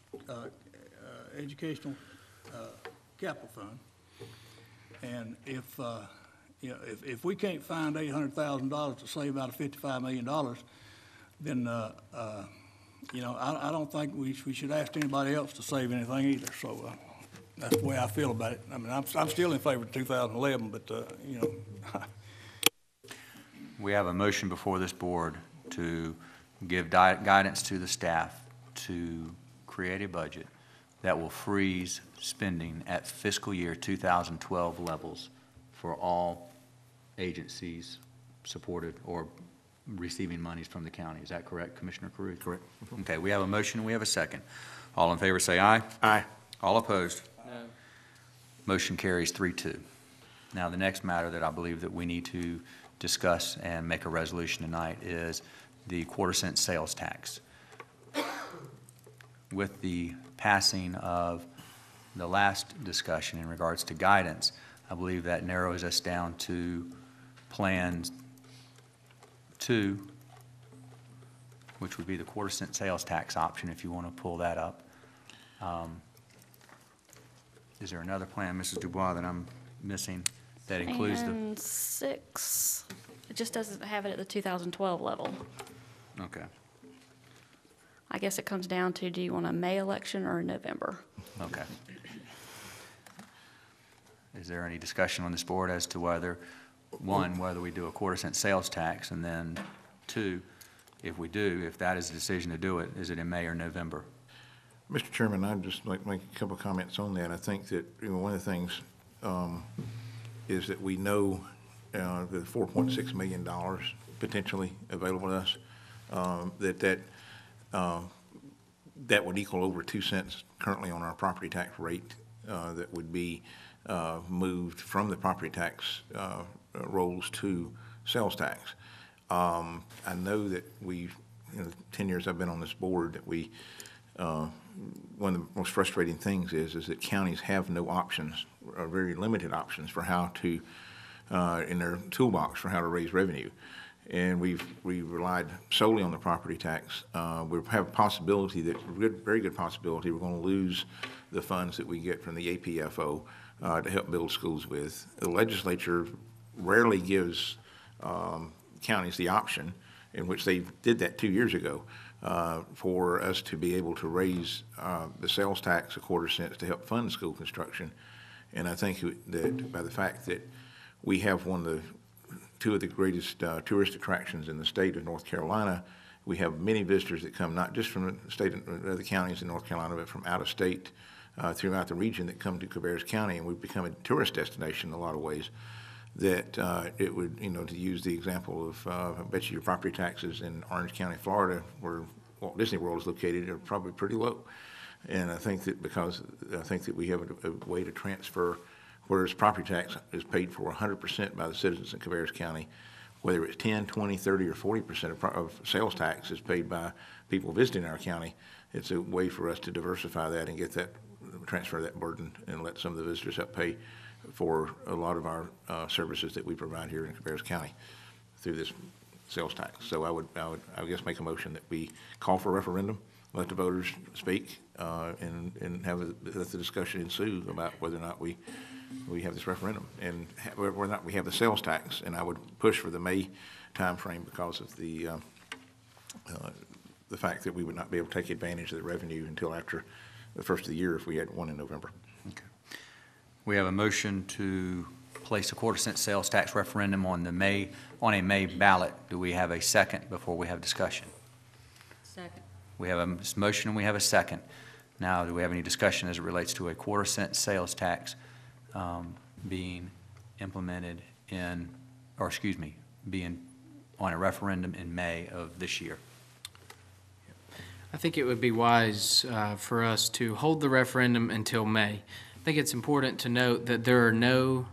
educational capital fund. And if we can't find $800,000 to save out of $55 million, then I don't think we should ask anybody else to save anything either. So that's the way I feel about it. I mean, I'm still in favor of 2011, but We have a motion before this board to give guidance to the staff to create a budget that will freeze spending at fiscal year 2012 levels for all agencies supported or receiving monies from the county. Is that correct, Commissioner Caruth? Correct. Okay, we have a motion and we have a second. All in favor say aye. Aye. All opposed? No. Motion carries 3-2. Now, the next matter that I believe that we need to discuss and make a resolution tonight is the quarter-cent sales tax. With the passing of the last discussion in regards to guidance, I believe that narrows us down to Plan 2, which would be the quarter-cent sales tax option, if you want to pull that up. Is there another plan, Mrs. Dubois, that I'm missing that includes And 6, it just doesn't have it at the 2012 level. Okay. I guess it comes down to, do you want a May election or a November? Okay. Is there any discussion on this board as to whether, one, whether we do a quarter-cent sales tax, and then two, if we do, if that is the decision to do it, is it in May or November? Mr. Chairman, I'd just like to make a couple of comments on that. I think that one of the things is that we know the $4.6 million potentially available to us, that would equal over 2 cents currently on our property tax rate that would be moved from the property tax rolls to sales tax. I know that we, 10 years I've been on this board, that we, one of the most frustrating things is that counties have no options, or very limited options, for how to in their toolbox for how to raise revenue. And we've relied solely on the property tax. We have a possibility very good possibility, we're going to lose the funds that we get from the APFO to help build schools with. The legislature rarely gives counties the option, in which they did that 2 years ago, for us to be able to raise the sales tax a quarter cent to help fund school construction. And I think that by the fact that we have two of the greatest tourist attractions in the state of North Carolina, we have many visitors that come not just from the state and other counties in North Carolina, but from out of state throughout the region that come to Cabarrus County, and we've become a tourist destination in a lot of ways. That it would, to use the example of, I bet you your property taxes in Orange County, Florida, where Walt Disney World is located, are probably pretty low. And I think that we have a way to transfer, whereas property tax is paid for 100% by the citizens in Cabarrus County, whether it's 10, 20, 30, or 40% of sales tax is paid by people visiting our county. It's a way for us to diversify that and transfer that burden and let some of the visitors help pay for a lot of our services that we provide here in Cabarrus County through this sales tax. So I would guess make a motion that we call for a referendum, let the voters speak, and let the discussion ensue about whether or not we have this referendum and whether or not we have the sales tax. And I would push for the May timeframe because of the fact that we would not be able to take advantage of the revenue until after the first of the year if we had one in November. Okay. We have a motion to place a quarter cent sales tax referendum on a May ballot. Do we have a second before we have discussion? Second. We have a motion and we have a second. Now, do we have any discussion as it relates to a quarter cent sales tax being implemented being on a referendum in May of this year? I think it would be wise for us to hold the referendum until May. I think it's important to note that there are no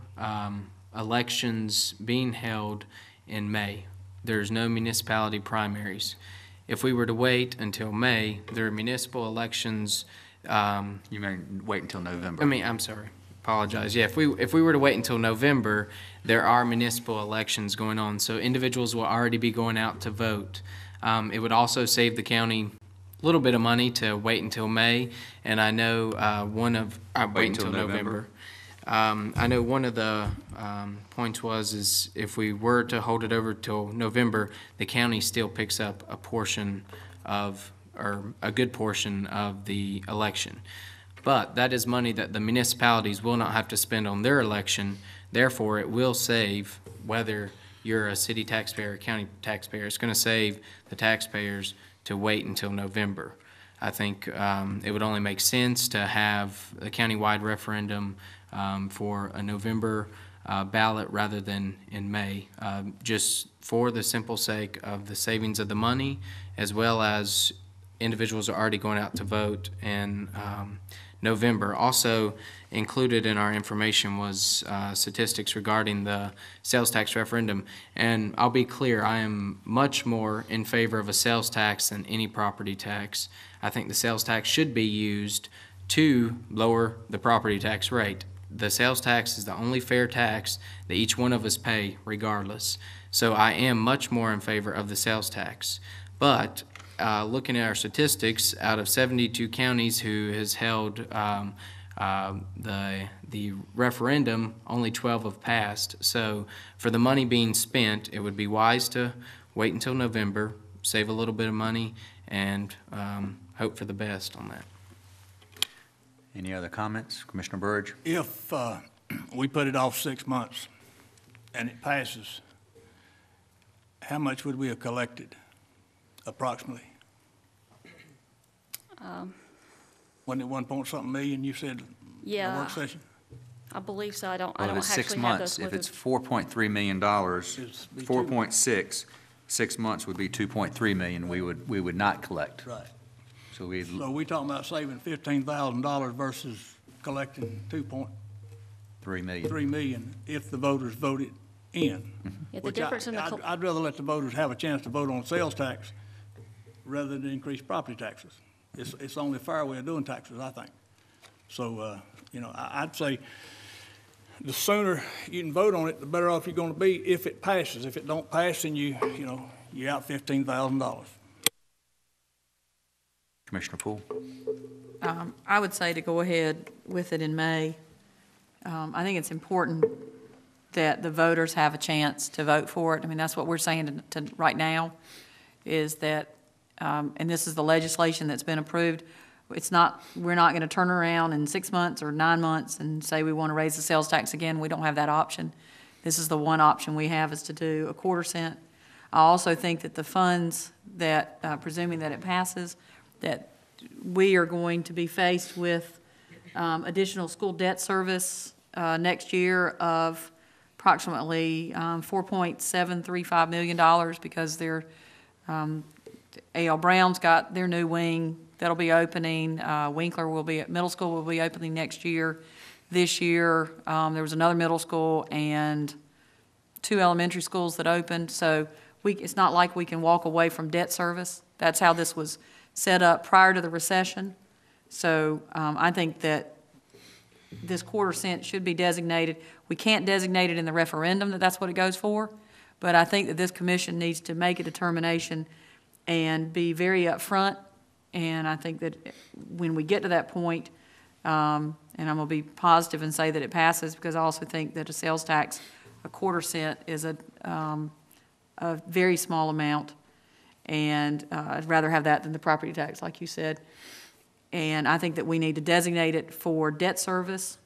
elections being held in May. There's no municipality primaries. If we were to wait until May, there are municipal elections. You may wait until November. I'm sorry. Apologize. Yeah, if we were to wait until November, there are municipal elections going on, so individuals will already be going out to vote. It would also save the county a little bit of money to wait until May, and I know wait until November. I know one of the points is if we were to hold it over till November, the county still picks up a good portion of the election. But that is money that the municipalities will not have to spend on their election. Therefore, it will save, whether you're a city taxpayer or county taxpayer, it's going to save the taxpayers to wait until November. I think it would only make sense to have a countywide referendum for a November ballot rather than in May, just for the simple sake of the savings of the money, as well as individuals are already going out to vote in November. Also included in our information was statistics regarding the sales tax referendum. And I'll be clear, I am much more in favor of a sales tax than any property tax. I think the sales tax should be used to lower the property tax rate. The sales tax is the only fair tax that each one of us pay regardless. So I am much more in favor of the sales tax. But looking at our statistics, out of 72 counties who has held the referendum, only 12 have passed. So for the money being spent, it would be wise to wait until November, save a little bit of money, and hope for the best on that. Any other comments? Commissioner Burridge? If we put it off 6 months and it passes, how much would we have collected approximately? Wasn't it 1-point-something million you said in the work session? I believe so. I don't Well, if it's 6 months, if it's $4.3 million, 4.6, 6 months would be $2.3 million we would not collect. Right. So we talking about saving $15,000 versus collecting $2.3 million if the voters voted in. Yeah, the difference in the I'd rather let the voters have a chance to vote on sales tax rather than increase property taxes. It's the only fair way of doing taxes, I think. So, I'd say the sooner you can vote on it, the better off you're going to be if it passes. If it don't pass, then you're out $15,000. Commissioner Poole? I would say to go ahead with it in May. I think it's important that the voters have a chance to vote for it. I mean, that's what we're saying to right now, is that, and this is the legislation that's been approved. We're not going to turn around in 6 months or 9 months and say we want to raise the sales tax again. We don't have that option. This is the one option we have, is to do a 1/4 cent. I also think that the funds that, presuming that it passes, that we are going to be faced with additional school debt service next year of approximately $4.735 million, because they're A.L. Brown's got their new wing that'll be opening. Winkler middle school will be opening next year. This year, there was another middle school and 2 elementary schools that opened. So it's not like we can walk away from debt service. That's how this was set up prior to the recession. So I think that this 1/4 cent should be designated. We can't designate it in the referendum that that's what it goes for, but I think that this commission needs to make a determination and be very upfront. And I think that when we get to that point, and I'm going to be positive and say that it passes, because I also think that a sales tax, a 1/4 cent, is a very small amount, and I'd rather have that than the property tax, like you said. And I think that we need to designate it for debt service.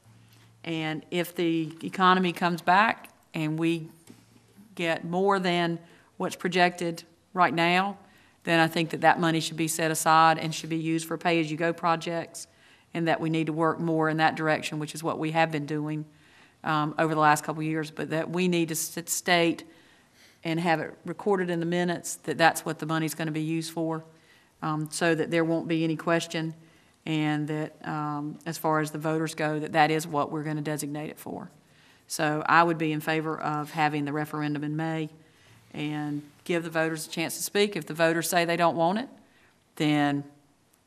And if the economy comes back and we get more than what's projected right now, then I think that that money should be set aside and should be used for pay-as-you-go projects, and that we need to work more in that direction, which is what we have been doing over the last couple of years, but that we need to state and have it recorded in the minutes that that's what the money's going to be used for, so that there won't be any question, and that as far as the voters go, that is what we're going to designate it for. So I would be in favor of having the referendum in May and give the voters a chance to speak. If the voters say they don't want it, then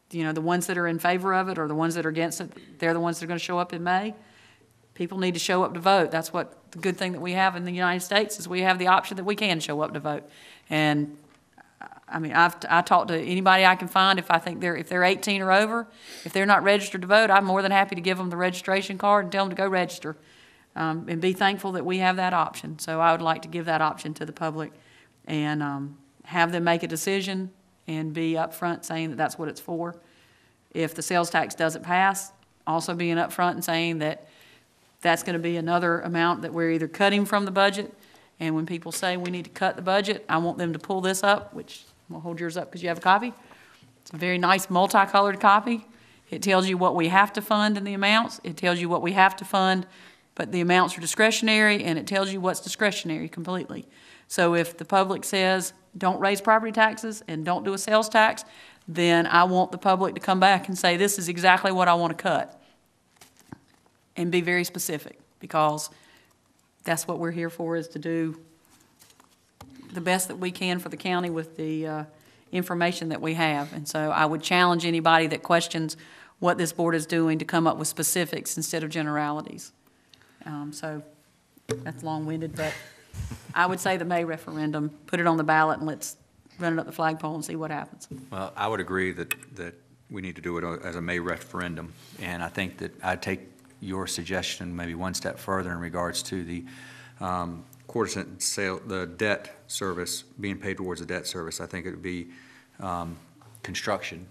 the ones that are in favor of it or the ones that are against it, they're the ones that are going to show up in May. People need to show up to vote. That's what the good thing that we have in the United States is we have the option that we can show up to vote. And I mean, I talk to anybody I can find. If I think if they're 18 or over, if they're not registered to vote, I'm more than happy to give them the registration card and tell them to go register, and be thankful that we have that option. So I would like to give that option to the public and have them make a decision and be upfront saying that that's what it's for. If the sales tax doesn't pass, also being upfront and saying that that's going to be another amount that we're either cutting from the budget. And when people say we need to cut the budget, I want them to pull this up, which I'll hold yours up because you have a copy. It's a very nice multicolored copy. It tells you what we have to fund and the amounts. It tells you what we have to fund, but the amounts are discretionary, and it tells you what's discretionary completely. So if the public says don't raise property taxes and don't do a sales tax, then I want the public to come back and say this is exactly what I want to cut, and be very specific, because that's what we're here for, is to do the best that we can for the county with the information that we have. And so I would challenge anybody that questions what this board is doing to come up with specifics instead of generalities. So that's long-winded, but I would say the May referendum, put it on the ballot and let's run it up the flagpole and see what happens. Well, I would agree that we need to do it as a May referendum, and I think that I'd take your suggestion maybe one step further in regards to the 1/4 cent sale, the debt service, being paid towards the debt service. I think it would be construction,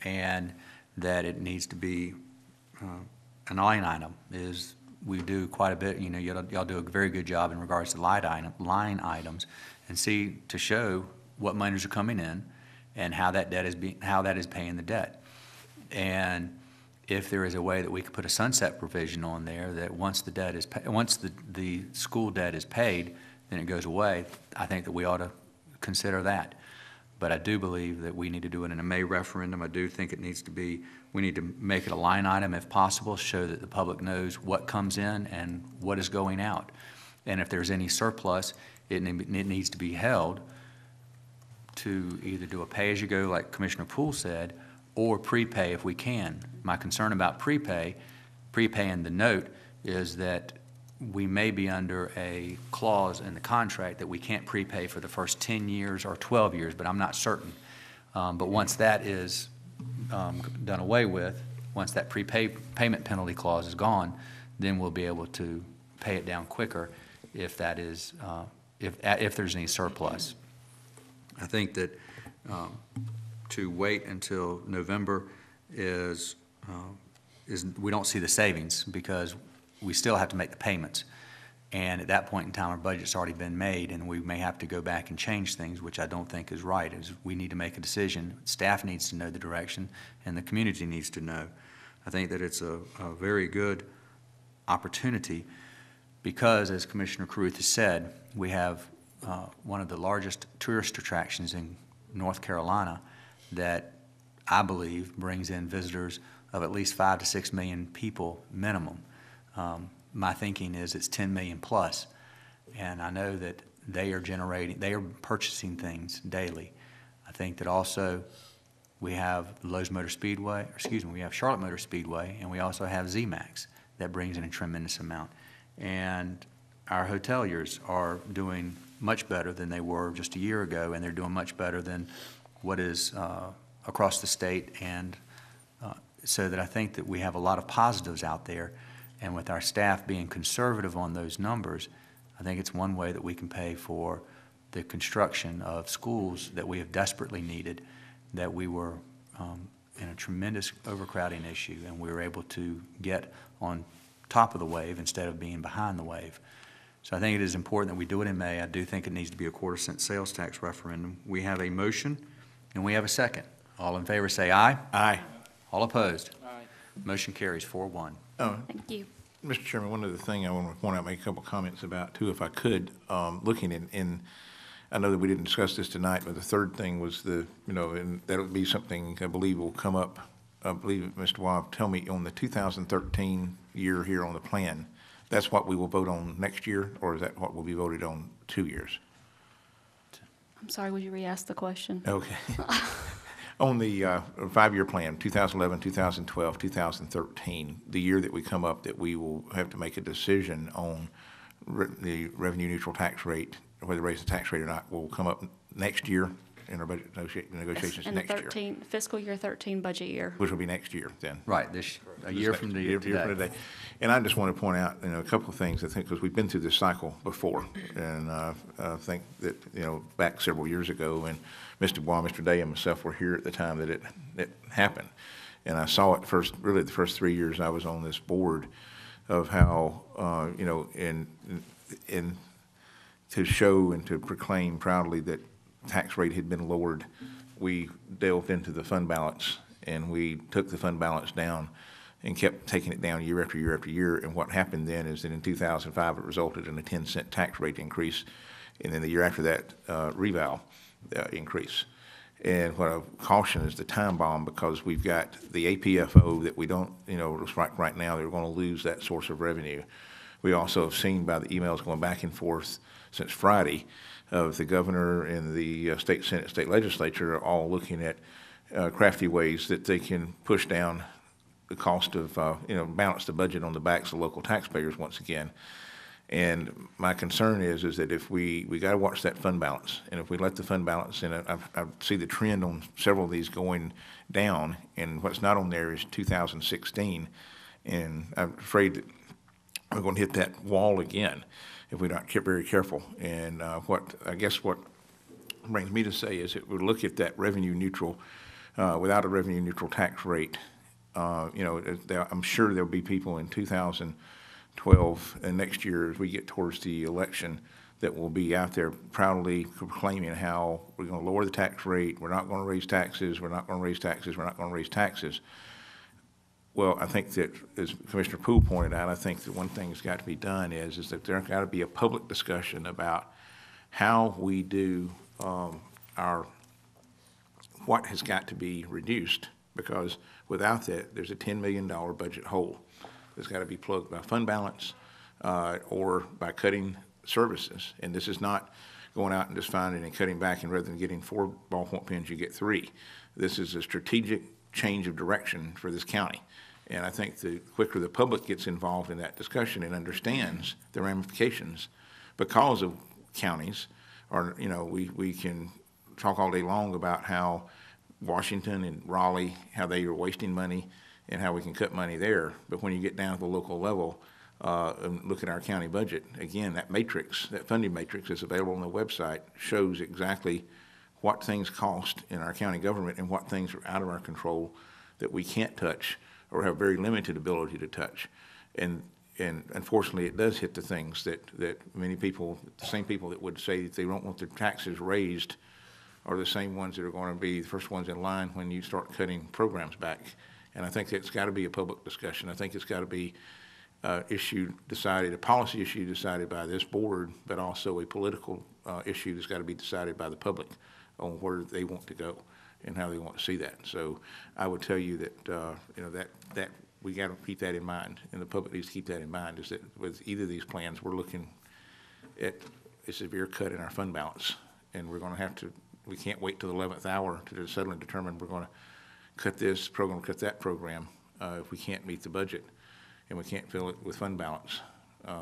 and that it needs to be an line item. We do quite a bit, y'all do a very good job in regards to line items, and to show what monies are coming in and how that debt is paying the debt. And if there is a way that we could put a sunset provision on there that once the debt is once the school debt is paid, then it goes away, I think that we ought to consider that. But I do believe that we need to do it in a May referendum. I do think we need to make it a line item if possible, show that the public knows what comes in and what is going out. And if there's any surplus, it needs to be held to either do a pay-as-you-go, like Commissioner Poole said, or prepay if we can. My concern about prepaying the note is that we may be under a clause in the contract that we can't prepay for the first 10 years or 12 years, but I'm not certain. But once that is done away with, once that payment penalty clause is gone, then we'll be able to pay it down quicker if that is, if there's any surplus. I think that to wait until November is we don't see the savings because we still have to make the payments. And at that point in time, our budget's already been made, and we may have to go back and change things, which I don't think is right. We need to make a decision. Staff needs to know the direction, and the community needs to know. I think that it's a very good opportunity because, as Commissioner Carruth has said, we have one of the largest tourist attractions in North Carolina that I believe brings in visitors of at least 5 to 6 million people minimum. My thinking is it's 10 million plus, and I know that they are purchasing things daily. I think that also we have Lowe's Motor Speedway, we have Charlotte Motor Speedway, and we also have ZMAX that brings in a tremendous amount. And our hoteliers are doing much better than they were just a year ago, and they're doing much better than what is across the state, and so that I think that we have a lot of positives out there. And with our staff being conservative on those numbers, I think it's one way that we can pay for the construction of schools that we have desperately needed, that we were in a tremendous overcrowding issue, and we were able to get on top of the wave instead of being behind the wave. So I think it is important that we do it in May. I do think it needs to be a 1/4 cent sales tax referendum. We have a motion and we have a second. All in favor say aye. Aye. All opposed? Aye. Motion carries 4-1. Thank you. Mr. Chairman, one other thing I want to point out, make a couple comments about too, if I could. Looking in, I know that we didn't discuss this tonight, but the third thing was and that'll be something I believe will come up. I believe Mr. Waugh, tell me on the 2013 year here on the plan, that's what we will vote on next year, or is that what will be voted on 2 years? I'm sorry, would you re-ask the question? Okay. On the 5-year plan, 2011, 2012, 2013, the year that we come up that we will have to make a decision on the revenue neutral tax rate, whether to raise the tax rate or not, will come up next year in our budget negotiations in next the fiscal year 13 budget year. Which will be next year then. Right, a year from today. And I just want to point out, a couple of things, I think, because we've been through this cycle before. And I think that, back several years ago, and Mr. Bois, Mr. Day, and myself were here at the time that it happened. And I saw it really the first 3 years I was on this board of how, in to show and to proclaim proudly that tax rate had been lowered, we delved into the fund balance, and we took the fund balance down and kept taking it down year after year after year. And what happened then is that in 2005, it resulted in a 10-cent tax rate increase, and then the year after that, reval increase. And what I caution is the time bomb, because we've got the APFO that we don't, right now they're going to lose that source of revenue. We also have seen by the emails going back and forth since Friday of the governor and the state Senate, state legislature are all looking at crafty ways that they can push down the cost of, balance the budget on the backs of local taxpayers once again. And my concern is that if we got to watch that fund balance, and if we let the fund balance, and I see the trend on several of these going down, and what's not on there is 2016, and I'm afraid that we're going to hit that wall again if we're not very careful. And what brings me to say is that we look at that revenue neutral, without a revenue neutral tax rate. I'm sure there'll be people in 2012 and next year as we get towards the election that will be out there proudly proclaiming how we're going to lower the tax rate, we're not going to raise taxes, we're not going to raise taxes, we're not going to raise taxes. Well, I think that, as Commissioner Poole pointed out, I think that one thing that's got to be done is that there's got to be a public discussion about how we do what has got to be reduced, because without that, there's a $10 million budget hole that's got to be plugged by fund balance or by cutting services. And this is not going out and just finding and cutting back, and rather than getting 4 ballpoint pens, you get 3. This is a strategic change of direction for this county. And I think the quicker the public gets involved in that discussion and understands the ramifications because of counties, or, you know, we can talk all day long about how Washington and Raleigh, how they are wasting money and how we can cut money there. But when you get down to the local level and look at our county budget, again, that matrix, that funding matrix is available on the website, shows exactly what things cost in our county government and what things are out of our control that we can't touch or have very limited ability to touch. And unfortunately, it does hit the things that many people, the same people that would say that they don't want their taxes raised, are the same ones that are going to be the first ones in line when you start cutting programs back. And I think it's got to be a public discussion. I think it's got to be issue decided, a policy issue decided by this board, but also a political issue that's got to be decided by the public on where they want to go and how they want to see that. So I would tell you that you know, that we got to keep that in mind, and the public needs to keep that in mind, is that with either of these plans, we're looking at a severe cut in our fund balance, and we're going to have to, we can't wait till the 11th hour to suddenly determine we're going to cut this program, cut that program, if we can't meet the budget and we can't fill it with fund balance.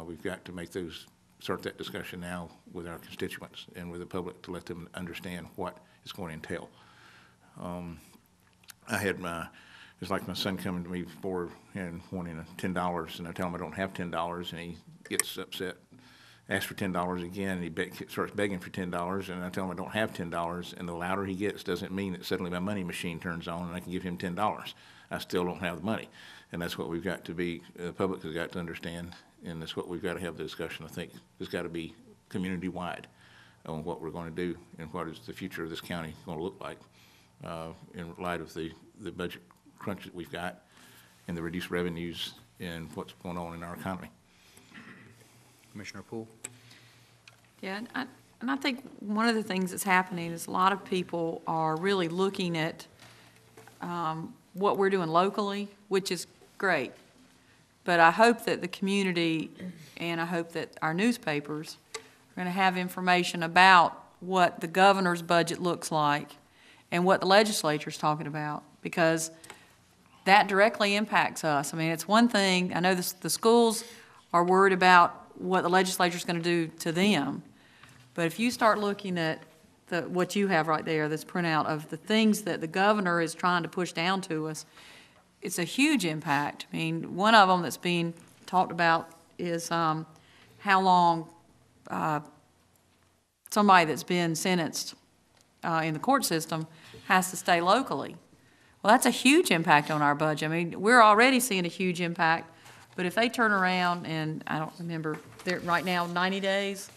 We've got to make those, start that discussion now with our constituents and with the public to let them understand what it's going to entail. I had it's like my son coming to me before and wanting $10, and I tell him I don't have $10, and he gets upset, asks for $10 again, and he starts begging for $10, and I tell him I don't have $10, and the louder he gets doesn't mean that suddenly my money machine turns on and I can give him $10. I still don't have the money, and that's what we've got to be, the public has got to understand, and that's what we've got to have the discussion. I think it's got to be community-wide on what we're going to do and what is the future of this county going to look like in light of the budget crunch that we've got and the reduced revenues and what's going on in our economy. Commissioner Poole. Yeah, and I think one of the things that's happening is a lot of people are really looking at what we're doing locally, which is great. But I hope that the community and I hope that our newspapers are going to have information about what the governor's budget looks like and what the legislature's talking about, because that directly impacts us. I mean, it's one thing, I know the schools are worried about what the legislature's going to do to them, but if you start looking at what you have right there, this printout of the things that the governor is trying to push down to us, it's a huge impact. I mean, one of them that's being talked about is how long somebody that's been sentenced in the court system has to stay locally. Well, that's a huge impact on our budget. I mean, we're already seeing a huge impact, but if they turn around and, I don't remember, they're right now 90 days,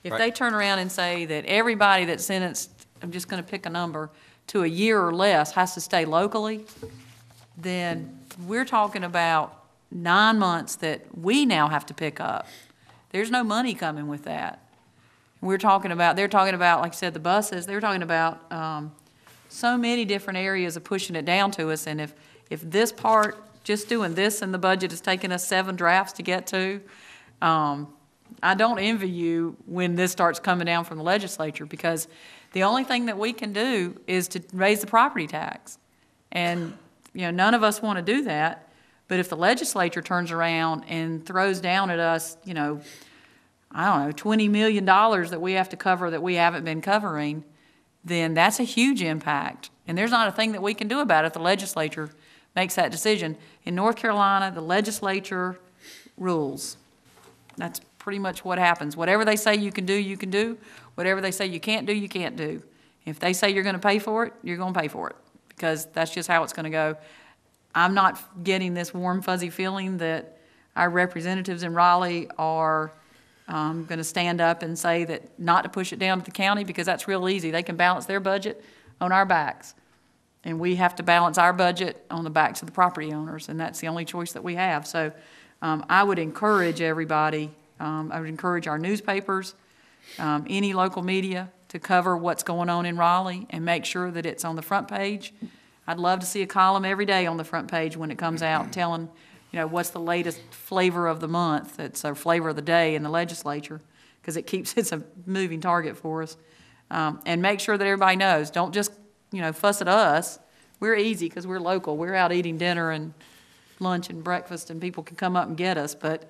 if Right. they turn around and say that everybody that's sentenced, I'm just going to pick a number, to a year or less has to stay locally, then we're talking about 9 months that we now have to pick up. There's no money coming with that. They're talking about, like I said, the buses, they're talking about so many different areas of pushing it down to us, and if this part, just doing this in the budget has taken us 7 drafts to get to, I don't envy you when this starts coming down from the legislature, because the only thing that we can do is to raise the property tax. And, you know, none of us want to do that, but if the legislature turns around and throws down at us, you know, I don't know, $20 million that we have to cover that we haven't been covering, then that's a huge impact. And there's not a thing that we can do about it if the legislature makes that decision. In North Carolina, the legislature rules. That's pretty much what happens. Whatever they say you can do, you can do. Whatever they say you can't do, you can't do. If they say you're going to pay for it, you're going to pay for it, because that's just how it's going to go. I'm not getting this warm, fuzzy feeling that our representatives in Raleigh are going to stand up and say that not to push it down to the county, because that's real easy. They can balance their budget on our backs, and we have to balance our budget on the backs of the property owners, and that's the only choice that we have. So I would encourage everybody, I would encourage our newspapers, any local media, to cover what's going on in Raleigh and make sure that it's on the front page. I'd love to see a column every day on the front page when it comes out telling, you know, what's the latest flavor of the month. It's a flavor of the day in the legislature, because it's a moving target for us. And make sure that everybody knows. Don't just, you know, fuss at us. We're easy because we're local. We're out eating dinner and lunch and breakfast and people can come up and get us, but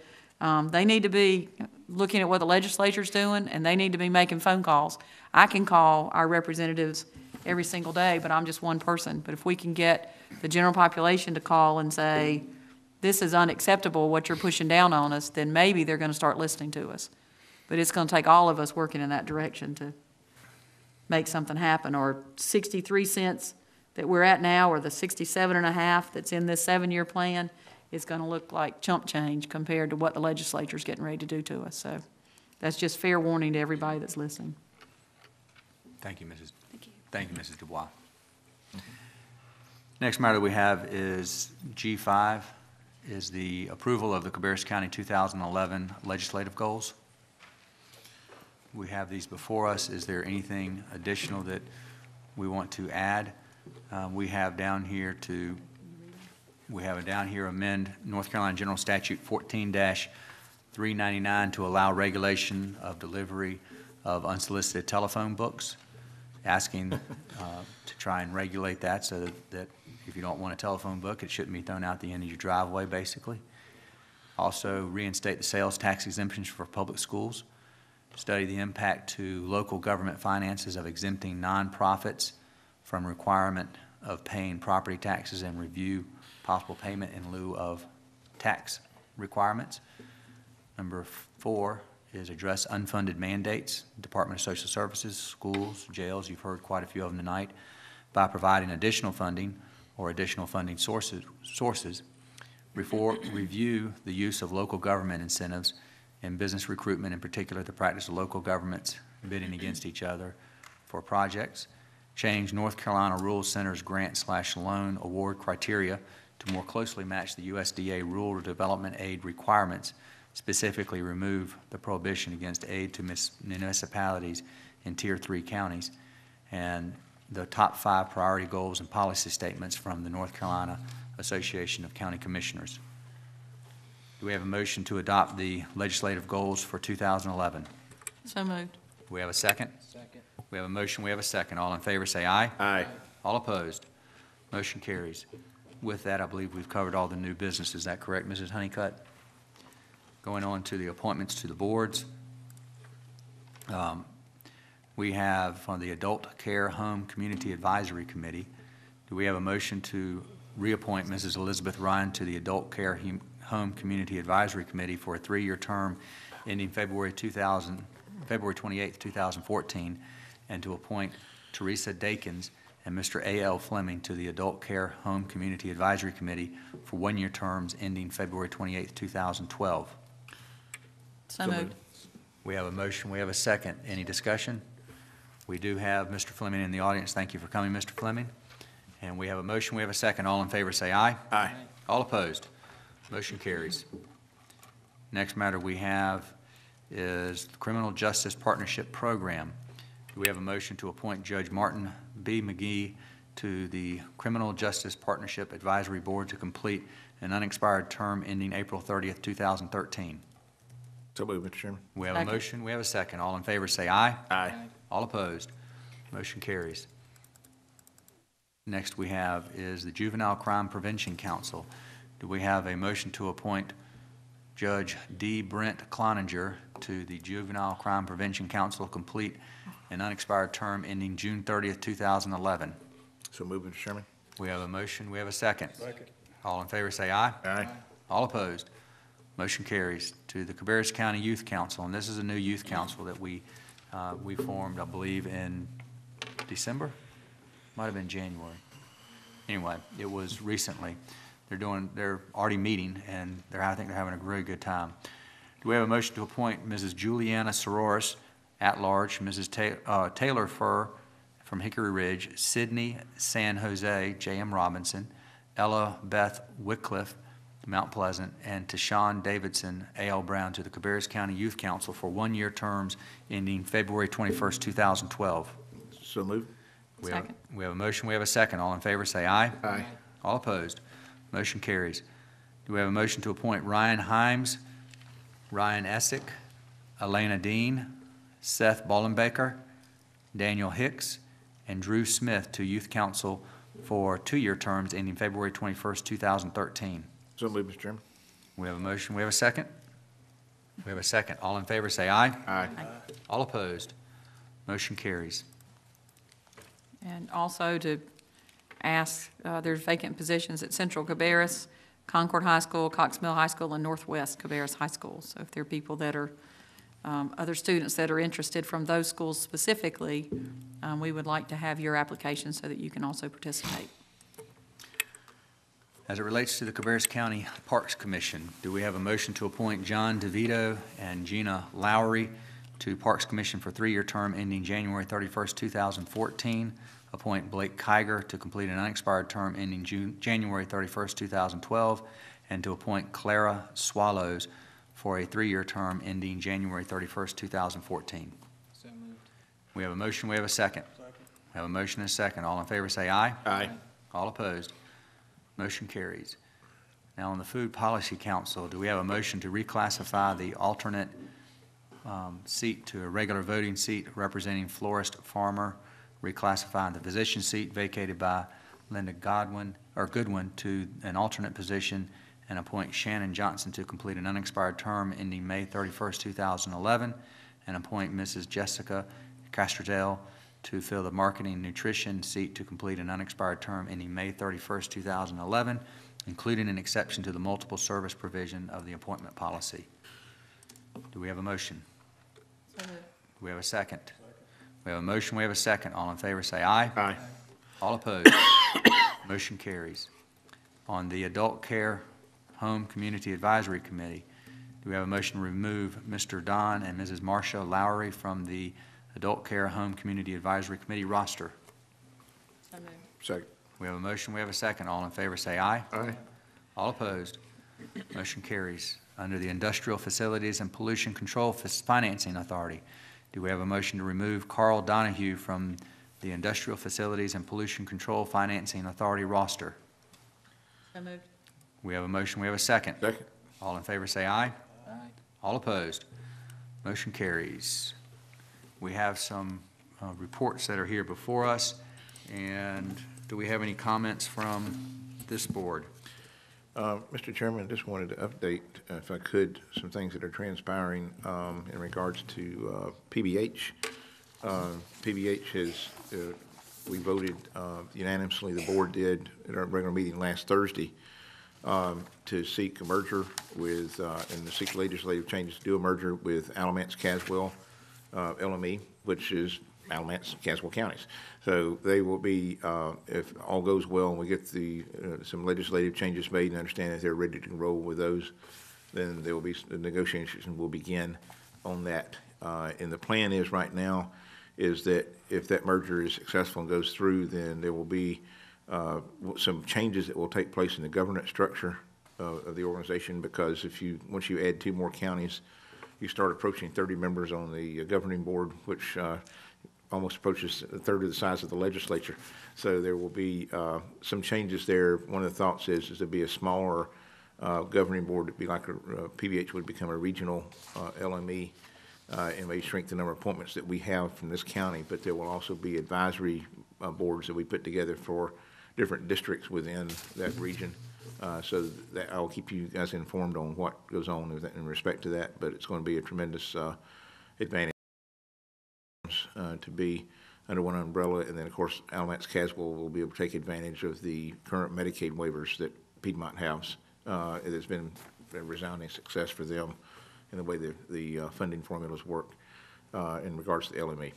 they need to be looking at what the legislature's doing, and they need to be making phone calls. I can call our representatives every single day, but I'm just one person. But if we can get the general population to call and say, this is unacceptable, what you're pushing down on us, then maybe they're going to start listening to us. But it's going to take all of us working in that direction to make something happen. Or 63 cents that we're at now, or the 67.5 that's in this 7-year plan, is going to look like chump change compared to what the legislature's getting ready to do to us. So that's just fair warning to everybody that's listening. Thank you, Mrs. Thank you, Mrs. Dubois. Next matter we have is G5, is the approval of the Cabarrus County 2011 legislative goals. We have these before us. Is there anything additional that we want to add? We have down here amend North Carolina General Statute 14-399 to allow regulation of delivery of unsolicited telephone books, asking to try and regulate that so that if you don't want a telephone book, it shouldn't be thrown out the end of your driveway, basically. Also, reinstate the sales tax exemptions for public schools. Study the impact to local government finances of exempting nonprofits from requirement of paying property taxes, and review possible payment in lieu of tax requirements. Number 4 is address unfunded mandates, Department of Social Services, schools, jails, you've heard quite a few of them tonight, by providing additional funding or additional funding sources. Review the use of local government incentives in business recruitment, in particular the practice of local governments bidding against each other for projects. Change North Carolina Rural Center's grant/loan award criteria to more closely match the USDA rural development aid requirements, specifically remove the prohibition against aid to municipalities in Tier 3 counties, and the top 5 priority goals and policy statements from the North Carolina Association of County Commissioners. Do we have a motion to adopt the legislative goals for 2011? So moved. Do we have a second? Second. We have a motion, we have a second. All in favor say aye. Aye. All opposed? Motion carries. With that, I believe we've covered all the new business. Is that correct, Mrs. Honeycutt? Going on to the appointments to the boards. We have on the Adult Care Home Community Advisory Committee, do we have a motion to reappoint Mrs. Elizabeth Ryan to the Adult Care Home Community Advisory Committee for a 3-year term ending February 28th, 2014, and to appoint Teresa Dakins and Mr. A.L. Fleming to the Adult Care Home Community Advisory Committee for 1-year terms ending February 28th, 2012? So moved. We have a motion, we have a second. Any discussion? We do have Mr. Fleming in the audience. Thank you for coming, Mr. Fleming. And we have a motion, we have a second. All in favor say aye. Aye. All opposed? Motion carries. Next matter we have is the Criminal Justice Partnership Program. Do we have a motion to appoint Judge Martin B. McGee to the Criminal Justice Partnership Advisory Board to complete an unexpired term ending April 30th, 2013? So moved, Mr. Chairman. We have a motion, we have a second. All in favor say aye. Aye. All opposed? Motion carries. Next we have is the Juvenile Crime Prevention Council. Do we have a motion to appoint Judge D. Brent Cloninger to the Juvenile Crime Prevention Council, complete an unexpired term ending June 30th, 2011? So moved, Mr. Chairman. We have a motion, we have a second. Second. All in favor say aye. Aye. All opposed? Motion carries. To the Cabarrus County Youth Council, and this is a new youth council that we formed, I believe, in December? Might have been January. Anyway, it was recently. They're already meeting, and I think they're having a really good time. Do we have a motion to appoint Mrs. Juliana Sororis at large, Mrs. Taylor Furr from Hickory Ridge, Sydney San Jose, J.M. Robinson, Ella Beth Wycliffe, Mount Pleasant, and Tashawn Davidson, A.L. Brown to the Cabarrus County Youth Council for 1-year terms ending February 21st, 2012. So moved. We have a motion, we have a second. All in favor say aye. Aye. All opposed? Motion carries. Do we have a motion to appoint Ryan Himes, Ryan Essick, Elena Dean, Seth Bollenbaker, Daniel Hicks, and Drew Smith to Youth Council for 2-year terms ending February 21st, 2013? So moved, Mr. Chairman. We have a motion. We have a second. We have a second. All in favor say aye. Aye. All opposed. Motion carries. And also to ask, there's vacant positions at Central Cabarrus, Concord High School, Cox Mill High School, and Northwest Cabarrus High School. So if there are people that are, other students that are interested from those schools specifically, we would like to have your application so that you can also participate. As it relates to the Cabarrus County Parks Commission, do we have a motion to appoint John DeVito and Gina Lowry to Parks Commission for 3-year term ending January 31st, 2014? Appoint Blake Kiger to complete an unexpired term ending January 31st, 2012, and to appoint Clara Swallows for a 3-year term ending January 31st, 2014. So moved. We have a motion, we have a second. We have a motion and a second. All in favor say aye. Aye. All opposed. Motion carries. Now on the Food Policy Council, do we have a motion to reclassify the alternate seat to a regular voting seat representing florist farmer, reclassifying the physician seat vacated by Linda Goodwin to an alternate position, and appoint Shannon Johnson to complete an unexpired term ending May 31st, 2011, and appoint Mrs. Jessica Castrodale to fill the marketing nutrition seat to complete an unexpired term ending May 31st, 2011, including an exception to the multiple service provision of the appointment policy. Do we have a motion? Do we have a second? We have a motion, we have a second. All in favor say aye. Aye. All opposed. Motion carries. On the Adult Care Home Community Advisory Committee, do we have a motion to remove Mr. Don and Mrs. Marcia Lowry from the Adult Care Home Community Advisory Committee roster? Second. We have a motion, we have a second. All in favor say aye. Aye. All opposed. Motion carries. Under the Industrial Facilities and Pollution Control Financing Authority, do we have a motion to remove Carl Donahue from the Industrial Facilities and Pollution Control Financing Authority roster? So moved. We have a motion, we have a second. Second. All in favor say aye. Aye. All opposed. Motion carries. We have some reports that are here before us, and do we have any comments from this board? Mr. Chairman, I just wanted to update, if I could, some things that are transpiring in regards to PBH. PBH has, we voted unanimously, the board did at our regular meeting last Thursday, to seek a merger with, and to seek legislative changes to do a merger with Alamance Caswell LME, which is Alamance Caswell counties. So they will be, if all goes well and we get the some legislative changes made and understand that they're ready to roll with those, then there will be, the negotiations will begin on that. And the plan is right now is that if that merger is successful and goes through, then there will be some changes that will take place in the governance structure of the organization, because if you, once you add 2 more counties, you start approaching 30 members on the governing board, which almost approaches a third of the size of the legislature. So there will be some changes there. One of the thoughts is to be a smaller governing board, to be like a PBH would become a regional LME, and may shrink the number of appointments that we have from this county. But there will also be advisory boards that we put together for different districts within that region. So that I'll keep you guys informed on what goes on in respect to that. But it's going to be a tremendous advantage to be under one umbrella. And then, of course, Alamance Caswell will be able to take advantage of the current Medicaid waivers that Piedmont has. It has been a resounding success for them in the way the funding formulas work in regards to the LME.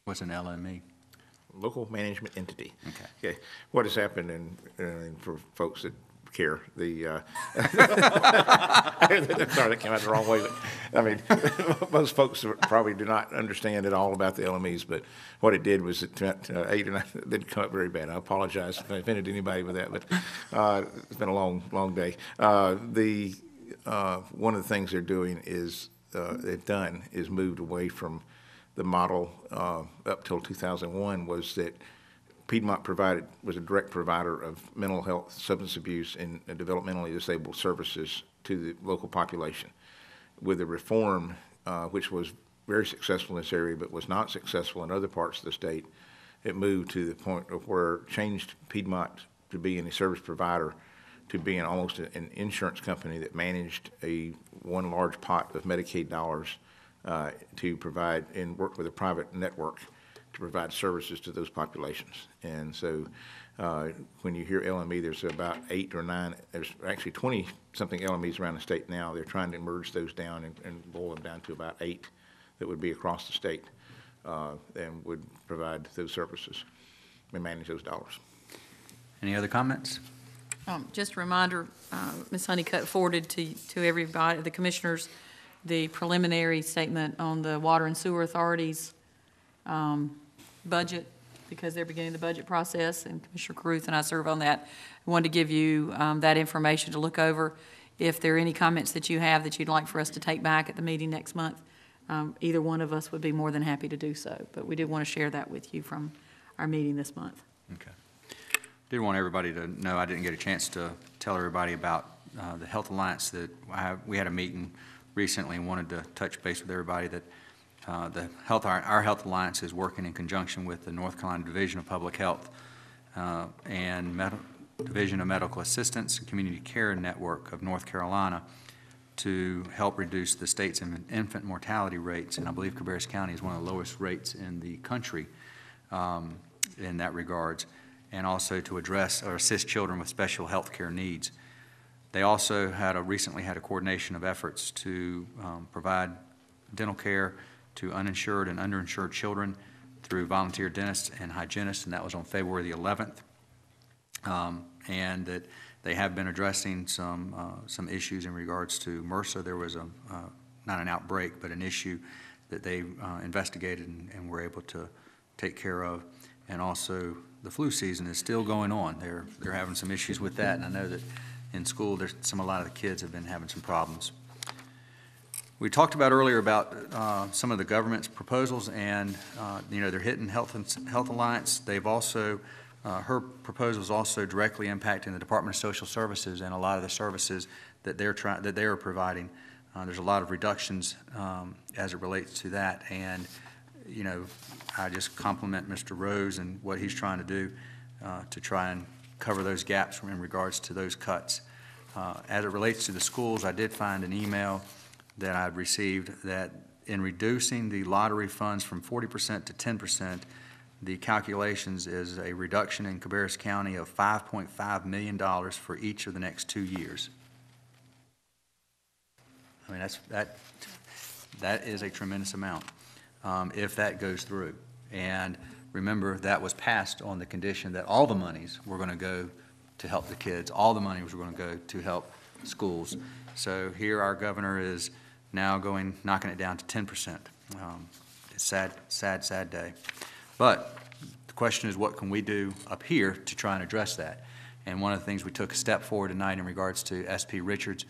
What's an LME? Local management entity. Okay. Okay. What has happened, and for folks that care, the sorry, that came out the wrong way. But, I mean, most folks probably do not understand at all about the LMEs. But what it did was it didn't come up very bad. I apologize if I offended anybody with that. But it's been a long day. One of the things they're doing is they've done is moved away from the model up till 2001 was that Piedmont was a direct provider of mental health, substance abuse, and developmentally disabled services to the local population. With the reform, which was very successful in this area but was not successful in other parts of the state, it moved to the point of where it changed Piedmont to being a service provider to being almost an insurance company that managed one large pot of Medicaid dollars to provide and work with a private network to provide services to those populations. And so when you hear LME, there's about 8 or 9, there's actually 20-something LMEs around the state now. They're trying to merge those down and boil them down to about 8 that would be across the state and would provide those services and manage those dollars. Any other comments? Just a reminder, Ms. Honeycutt forwarded to everybody, the commissioners, the preliminary statement on the Water and Sewer Authority's budget, because they're beginning the budget process, and Commissioner Caruth and I serve on that. I wanted to give you that information to look over. If there are any comments that you have that you'd like for us to take back at the meeting next month, either one of us would be more than happy to do so. But we did want to share that with you from our meeting this month. Okay. Did want everybody to know I didn't get a chance to tell everybody about the Health Alliance that we had a meeting recently and wanted to touch base with everybody that our Health Alliance is working in conjunction with the North Carolina Division of Public Health and Division of Medical Assistance and Community Care Network of North Carolina to help reduce the state's infant mortality rates. And I believe Cabarrus County is one of the lowest rates in the country in that regards, and also to address or assist children with special health care needs. They also recently had a coordination of efforts to provide dental care to uninsured and underinsured children through volunteer dentists and hygienists, and that was on February the 11th. And that they have been addressing some issues in regards to MRSA. There was not an outbreak, but an issue that they investigated and were able to take care of. And also the flu season is still going on. They're having some issues with that, and I know that in school a lot of the kids have been having some problems. We talked about earlier about some of the government's proposals, and they're hitting Health Alliance. They've also her proposal is also directly impacting the Department of Social Services and a lot of the services that they are providing. There's a lot of reductions as it relates to that, and I just compliment Mr. Rose and what he's trying to do to try and cover those gaps in regards to those cuts. As it relates to the schools, I did find an email that I'd received that in reducing the lottery funds from 40% to 10%, the calculations is a reduction in Cabarrus County of $5.5 million for each of the next 2 years. I mean, that is a tremendous amount if that goes through. And remember, that was passed on the condition that all the monies were going to go to help the kids. All the money was going to go to help schools. So here our governor is now knocking it down to 10%. It's a sad day. But the question is, what can we do up here to try and address that? And one of the things we took a step forward tonight in regards to SP Richards,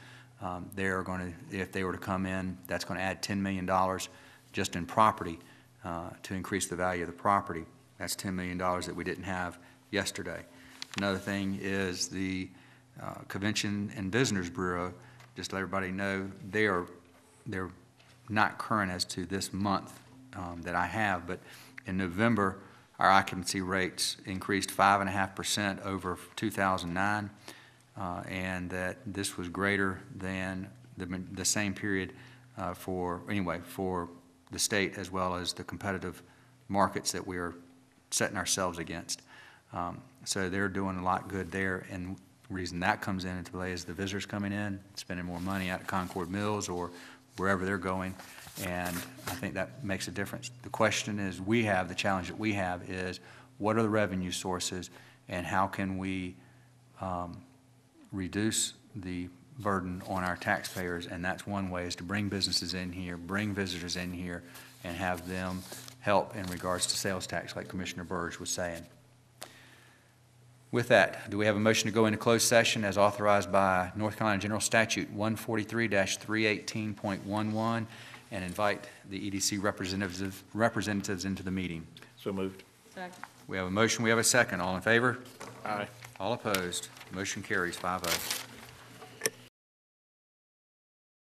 they're going to, if they were to come in, that's going to add $10 million just in property to increase the value of the property. That's $10 million that we didn't have yesterday. Another thing is the Convention and Visitors Bureau. Just to let everybody know, they're not current as to this month that I have, but in November, our occupancy rates increased 5.5% over 2009, and that this was greater than the same period for the state, as well as the competitive markets that we are setting ourselves against. So they're doing a lot good there, and the reason that comes into play is the visitors coming in, spending more money out at Concord Mills or wherever they're going, and I think that makes a difference. The question is, the challenge that we have is, what are the revenue sources, and how can we reduce the burden on our taxpayers? And that's one way, is to bring businesses in here, bring visitors in here, and have them help in regards to sales tax, like Commissioner Burge was saying. With that, do we have a motion to go into closed session as authorized by North Carolina General Statute 143-318.11 and invite the EDC representatives into the meeting? So moved. Second. We have a motion, we have a second. All in favor? Aye. All opposed? Motion carries 5-0.